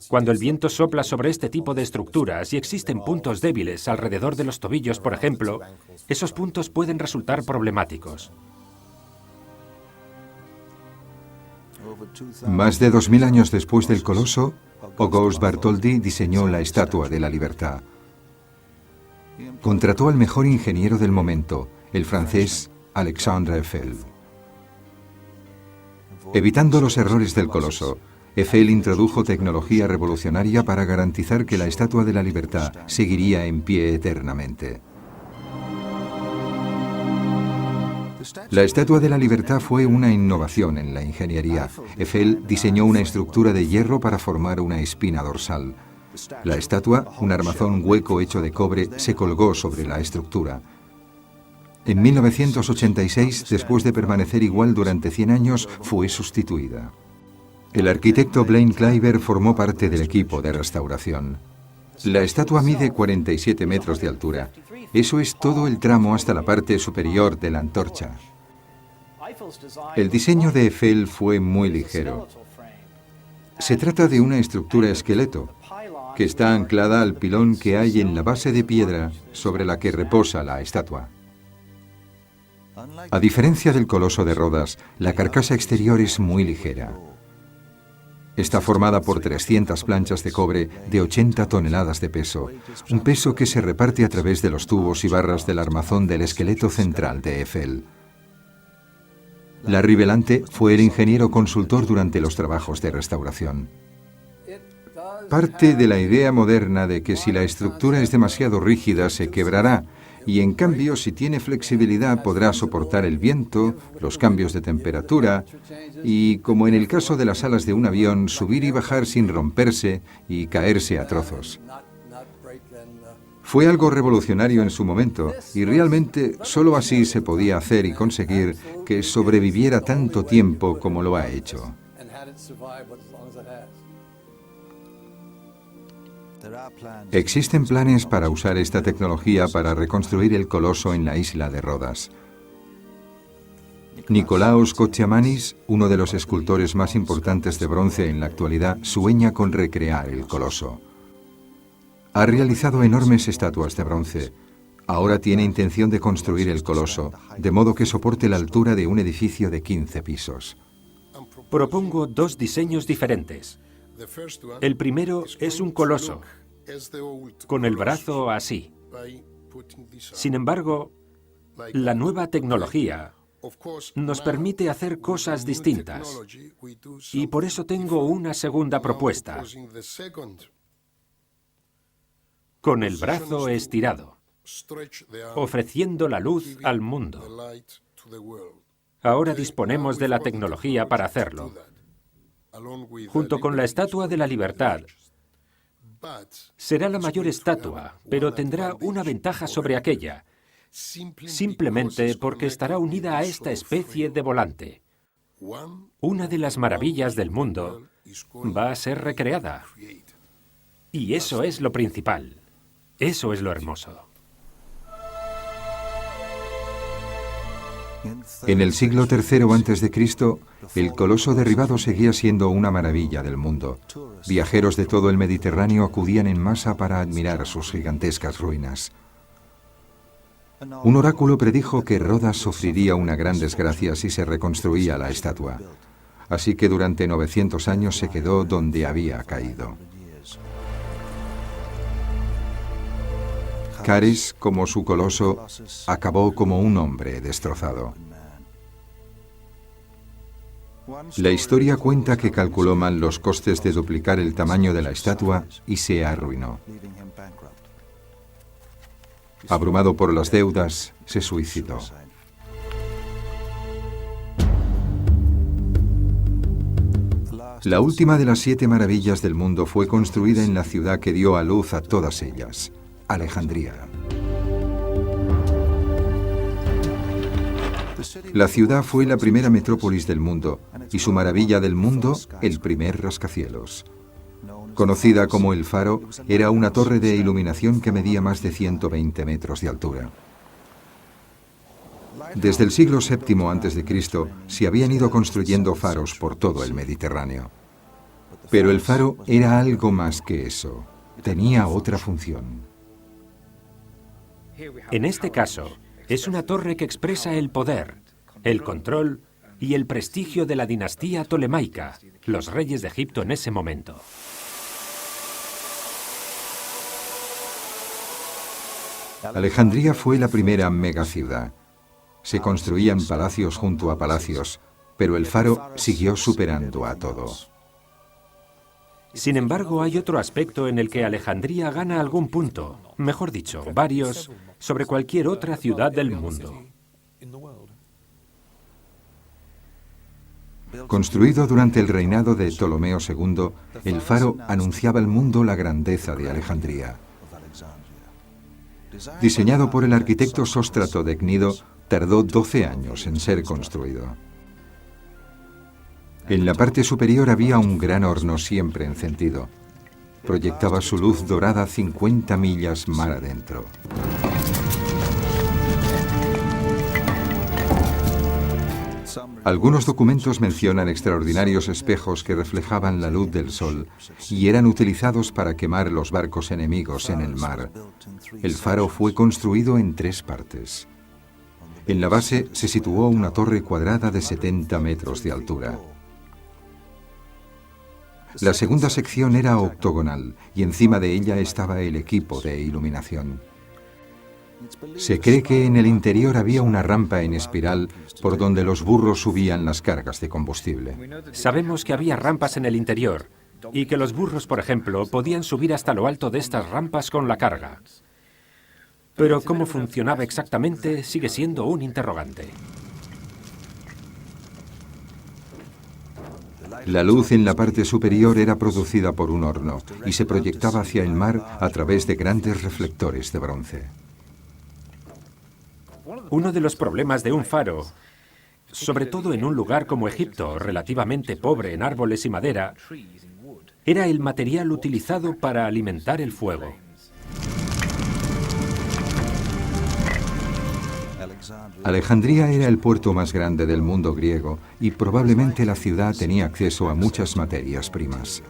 Cuando el viento sopla sobre este tipo de estructuras y existen puntos débiles alrededor de los tobillos, por ejemplo, esos puntos pueden resultar problemáticos. Más de 2000 años después del coloso, Auguste Bartholdi diseñó la Estatua de la Libertad. Contrató al mejor ingeniero del momento, el francés Alexandre Eiffel. Evitando los errores del coloso, Eiffel introdujo tecnología revolucionaria para garantizar que la Estatua de la Libertad seguiría en pie eternamente. La Estatua de la Libertad fue una innovación en la ingeniería. Eiffel diseñó una estructura de hierro para formar una espina dorsal. La estatua, un armazón hueco hecho de cobre, se colgó sobre la estructura. En 1986, después de permanecer igual durante 100 años, fue sustituida. El arquitecto Blaine Kleiber formó parte del equipo de restauración. La estatua mide 47 metros de altura. Eso es todo el tramo hasta la parte superior de la antorcha. El diseño de Eiffel fue muy ligero. Se trata de una estructura esqueleto, que está anclada al pilón que hay en la base de piedra sobre la que reposa la estatua. A diferencia del Coloso de Rodas, la carcasa exterior es muy ligera. Está formada por 300 planchas de cobre de 80 toneladas de peso, un peso que se reparte a través de los tubos y barras del armazón del esqueleto central de Eiffel. Larry Belante fue el ingeniero consultor durante los trabajos de restauración. Parte de la idea moderna de que si la estructura es demasiado rígida se quebrará, y en cambio si tiene flexibilidad podrá soportar el viento, los cambios de temperatura y, como en el caso de las alas de un avión, subir y bajar sin romperse y caerse a trozos. Fue algo revolucionario en su momento y realmente solo así se podía hacer y conseguir que sobreviviera tanto tiempo como lo ha hecho. Existen planes para usar esta tecnología para reconstruir el coloso en la isla de Rodas. Nikolaos Kotsiamanis, uno de los escultores más importantes de bronce en la actualidad, sueña con recrear el coloso. Ha realizado enormes estatuas de bronce. Ahora tiene intención de construir el coloso, de modo que soporte la altura de un edificio de 15 pisos. Propongo dos diseños diferentes. El primero es un coloso, con el brazo así. Sin embargo, la nueva tecnología nos permite hacer cosas distintas. Y por eso tengo una segunda propuesta, con el brazo estirado, ofreciendo la luz al mundo. Ahora disponemos de la tecnología para hacerlo. Junto con la Estatua de la Libertad, será la mayor estatua, pero tendrá una ventaja sobre aquella, simplemente porque estará unida a esta especie de volante. Una de las maravillas del mundo va a ser recreada. Y eso es lo principal. Eso es lo hermoso. En el siglo III a.C., el coloso derribado seguía siendo una maravilla del mundo. Viajeros de todo el Mediterráneo acudían en masa para admirar sus gigantescas ruinas. Un oráculo predijo que Rodas sufriría una gran desgracia si se reconstruía la estatua. Así que durante 900 años se quedó donde había caído. Cares, como su coloso, acabó como un hombre destrozado. La historia cuenta que calculó mal los costes de duplicar el tamaño de la estatua y se arruinó. Abrumado por las deudas, se suicidó. La última de las 7 maravillas del mundo fue construida en la ciudad que dio a luz a todas ellas, Alejandría. La ciudad fue la primera metrópolis del mundo y su maravilla del mundo, el primer rascacielos. Conocida como el Faro, era una torre de iluminación que medía más de 120 metros de altura. Desde el siglo VII a.C. se habían ido construyendo faros por todo el Mediterráneo. Pero el faro era algo más que eso. Tenía otra función. En este caso, es una torre que expresa el poder, el control y el prestigio de la dinastía tolemaica, los reyes de Egipto en ese momento. Alejandría fue la primera megaciudad. Se construían palacios junto a palacios, pero el faro siguió superando a todo. Sin embargo, hay otro aspecto en el que Alejandría gana algún punto, mejor dicho, varios, sobre cualquier otra ciudad del mundo. Construido durante el reinado de Ptolomeo II, el faro anunciaba al mundo la grandeza de Alejandría. Diseñado por el arquitecto Sóstrato de Cnido, tardó 12 años en ser construido. En la parte superior había un gran horno siempre encendido. Proyectaba su luz dorada 50 millas mar adentro. Algunos documentos mencionan extraordinarios espejos que reflejaban la luz del sol y eran utilizados para quemar los barcos enemigos en el mar. El faro fue construido en 3 partes. En la base se situó una torre cuadrada de 70 metros de altura. La segunda sección era octogonal y encima de ella estaba el equipo de iluminación. Se cree que en el interior había una rampa en espiral por donde los burros subían las cargas de combustible. Sabemos que había rampas en el interior y que los burros, por ejemplo, podían subir hasta lo alto de estas rampas con la carga. Pero cómo funcionaba exactamente sigue siendo un interrogante. La luz en la parte superior era producida por un horno y se proyectaba hacia el mar a través de grandes reflectores de bronce. Uno de los problemas de un faro, sobre todo en un lugar como Egipto, relativamente pobre en árboles y madera, era el material utilizado para alimentar el fuego. Alejandría era el puerto más grande del mundo griego y probablemente la ciudad tenía acceso a muchas materias primas.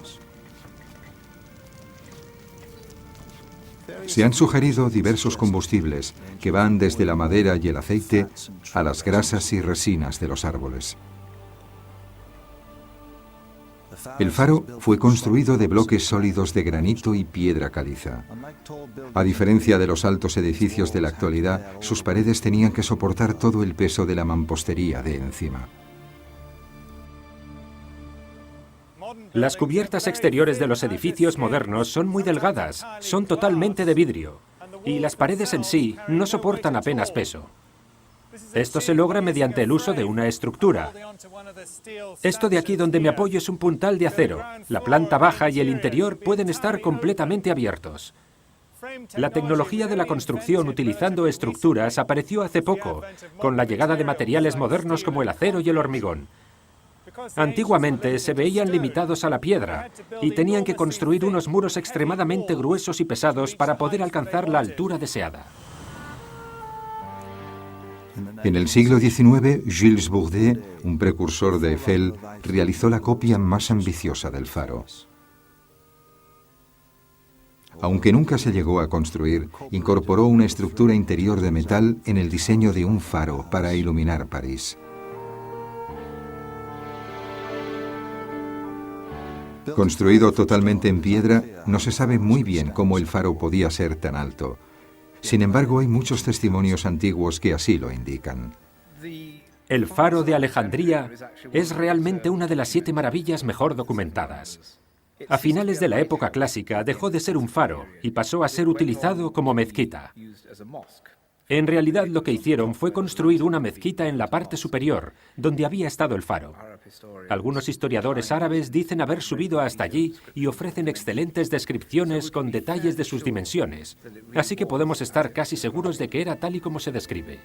Se han sugerido diversos combustibles que van desde la madera y el aceite a las grasas y resinas de los árboles. El faro fue construido de bloques sólidos de granito y piedra caliza. A diferencia de los altos edificios de la actualidad, sus paredes tenían que soportar todo el peso de la mampostería de encima. Las cubiertas exteriores de los edificios modernos son muy delgadas, son totalmente de vidrio, y las paredes en sí no soportan apenas peso. Esto se logra mediante el uso de una estructura. Esto de aquí donde me apoyo es un puntal de acero. La planta baja y el interior pueden estar completamente abiertos. La tecnología de la construcción utilizando estructuras apareció hace poco, con la llegada de materiales modernos como el acero y el hormigón. Antiguamente se veían limitados a la piedra y tenían que construir unos muros extremadamente gruesos y pesados para poder alcanzar la altura deseada. En el siglo XIX, Gilles Bourdet, un precursor de Eiffel, realizó la copia más ambiciosa del faro. Aunque nunca se llegó a construir, incorporó una estructura interior de metal en el diseño de un faro para iluminar París. Construido totalmente en piedra, no se sabe muy bien cómo el faro podía ser tan alto. Sin embargo, hay muchos testimonios antiguos que así lo indican. El faro de Alejandría es realmente una de las 7 maravillas mejor documentadas. A finales de la época clásica dejó de ser un faro y pasó a ser utilizado como mezquita. En realidad lo que hicieron fue construir una mezquita en la parte superior, donde había estado el faro. Algunos historiadores árabes dicen haber subido hasta allí y ofrecen excelentes descripciones con detalles de sus dimensiones, así que podemos estar casi seguros de que era tal y como se describe.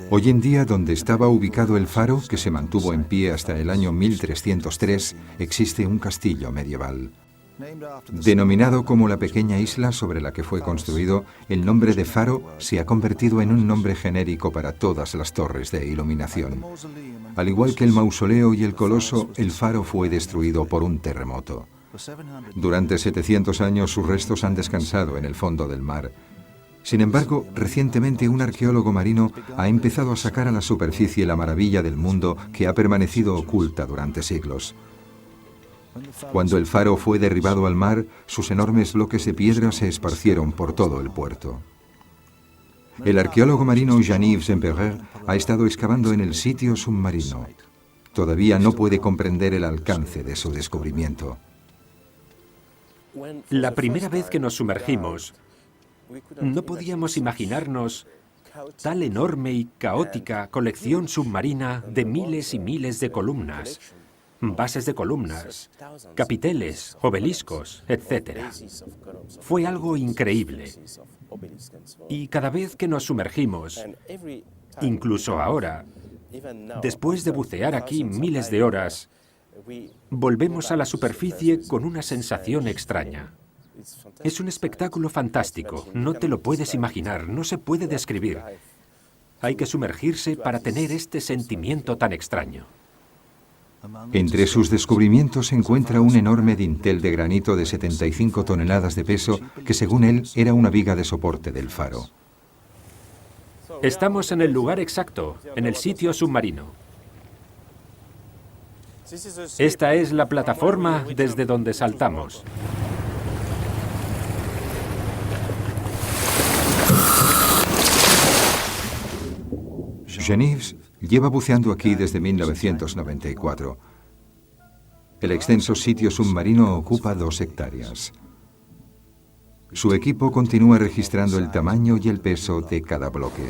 Hoy en día, donde estaba ubicado el faro, que se mantuvo en pie hasta el año 1303, existe un castillo medieval. Denominado como la pequeña isla sobre la que fue construido, el nombre de faro se ha convertido en un nombre genérico para todas las torres de iluminación. Al igual que el mausoleo y el coloso, el faro fue destruido por un terremoto. Durante 700 años sus restos han descansado en el fondo del mar. Sin embargo, recientemente un arqueólogo marino ha empezado a sacar a la superficie la maravilla del mundo que ha permanecido oculta durante siglos. Cuando el faro fue derribado al mar, sus enormes bloques de piedra se esparcieron por todo el puerto. El arqueólogo marino Jean-Yves Empereur ha estado excavando en el sitio submarino. Todavía no puede comprender el alcance de su descubrimiento. La primera vez que nos sumergimos, no podíamos imaginarnos tal enorme y caótica colección submarina de miles y miles de columnas, bases de columnas, capiteles, obeliscos, etc. Fue algo increíble. Y cada vez que nos sumergimos, incluso ahora, después de bucear aquí miles de horas, volvemos a la superficie con una sensación extraña. Es un espectáculo fantástico, no te lo puedes imaginar, no se puede describir. Hay que sumergirse para tener este sentimiento tan extraño. Entre sus descubrimientos se encuentra un enorme dintel de granito de 75 toneladas de peso que, según él, era una viga de soporte del faro. Estamos en el lugar exacto, en el sitio submarino. Esta es la plataforma desde donde saltamos. Geneviève lleva buceando aquí desde 1994. El extenso sitio submarino ocupa 2 hectáreas. Su equipo continúa registrando el tamaño y el peso de cada bloque.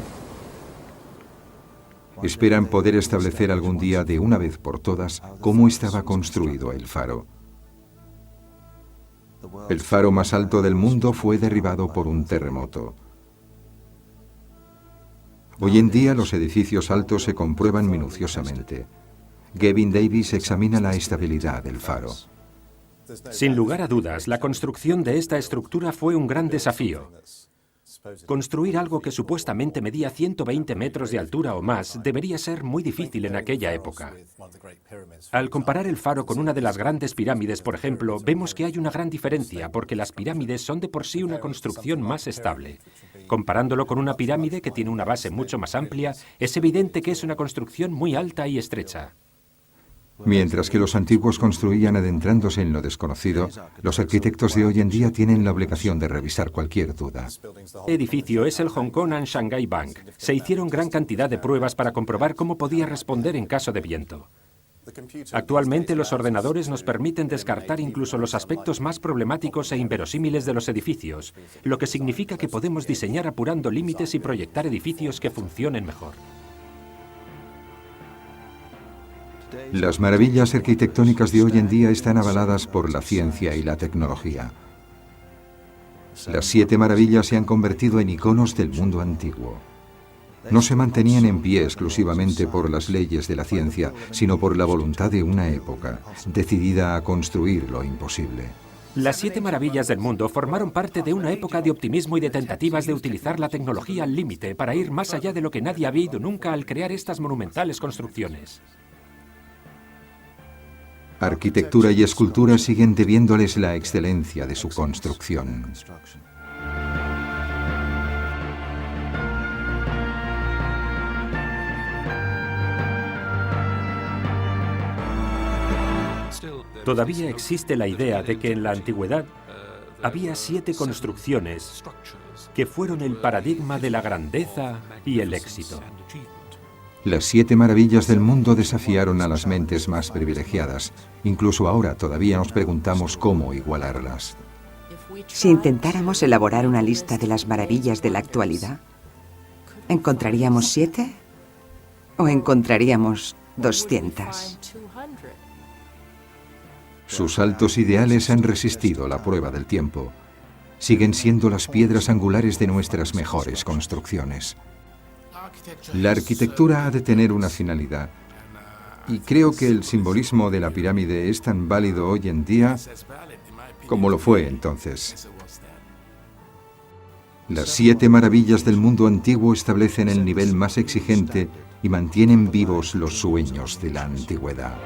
Esperan poder establecer algún día de una vez por todas cómo estaba construido el faro. El faro más alto del mundo fue derribado por un terremoto. Hoy en día los edificios altos se comprueban minuciosamente. Gavin Davis examina la estabilidad del faro. Sin lugar a dudas, la construcción de esta estructura fue un gran desafío. Construir algo que supuestamente medía 120 metros de altura o más debería ser muy difícil en aquella época. Al comparar el faro con una de las grandes pirámides, por ejemplo, vemos que hay una gran diferencia, porque las pirámides son de por sí una construcción más estable. Comparándolo con una pirámide que tiene una base mucho más amplia, es evidente que es una construcción muy alta y estrecha. Mientras que los antiguos construían adentrándose en lo desconocido, los arquitectos de hoy en día tienen la obligación de revisar cualquier duda. Este edificio es el Hong Kong and Shanghai Bank. Se hicieron gran cantidad de pruebas para comprobar cómo podía responder en caso de viento. Actualmente los ordenadores nos permiten descartar incluso los aspectos más problemáticos e inverosímiles de los edificios, lo que significa que podemos diseñar apurando límites y proyectar edificios que funcionen mejor. Las maravillas arquitectónicas de hoy en día están avaladas por la ciencia y la tecnología. Las 7 maravillas se han convertido en iconos del mundo antiguo. No se mantenían en pie exclusivamente por las leyes de la ciencia, sino por la voluntad de una época, decidida a construir lo imposible. Las 7 maravillas del mundo formaron parte de una época de optimismo y de tentativas de utilizar la tecnología al límite para ir más allá de lo que nadie había ido nunca al crear estas monumentales construcciones. Arquitectura y escultura siguen debiéndoles la excelencia de su construcción. Todavía existe la idea de que en la antigüedad había 7 construcciones que fueron el paradigma de la grandeza y el éxito. Las 7 maravillas del mundo desafiaron a las mentes más privilegiadas. Incluso ahora todavía nos preguntamos cómo igualarlas. Si intentáramos elaborar una lista de las maravillas de la actualidad, ¿encontraríamos 7 o encontraríamos 200? Sus altos ideales han resistido la prueba del tiempo. Siguen siendo las piedras angulares de nuestras mejores construcciones. La arquitectura ha de tener una finalidad, y creo que el simbolismo de la pirámide es tan válido hoy en día como lo fue entonces. Las 7 maravillas del mundo antiguo establecen el nivel más exigente y mantienen vivos los sueños de la antigüedad.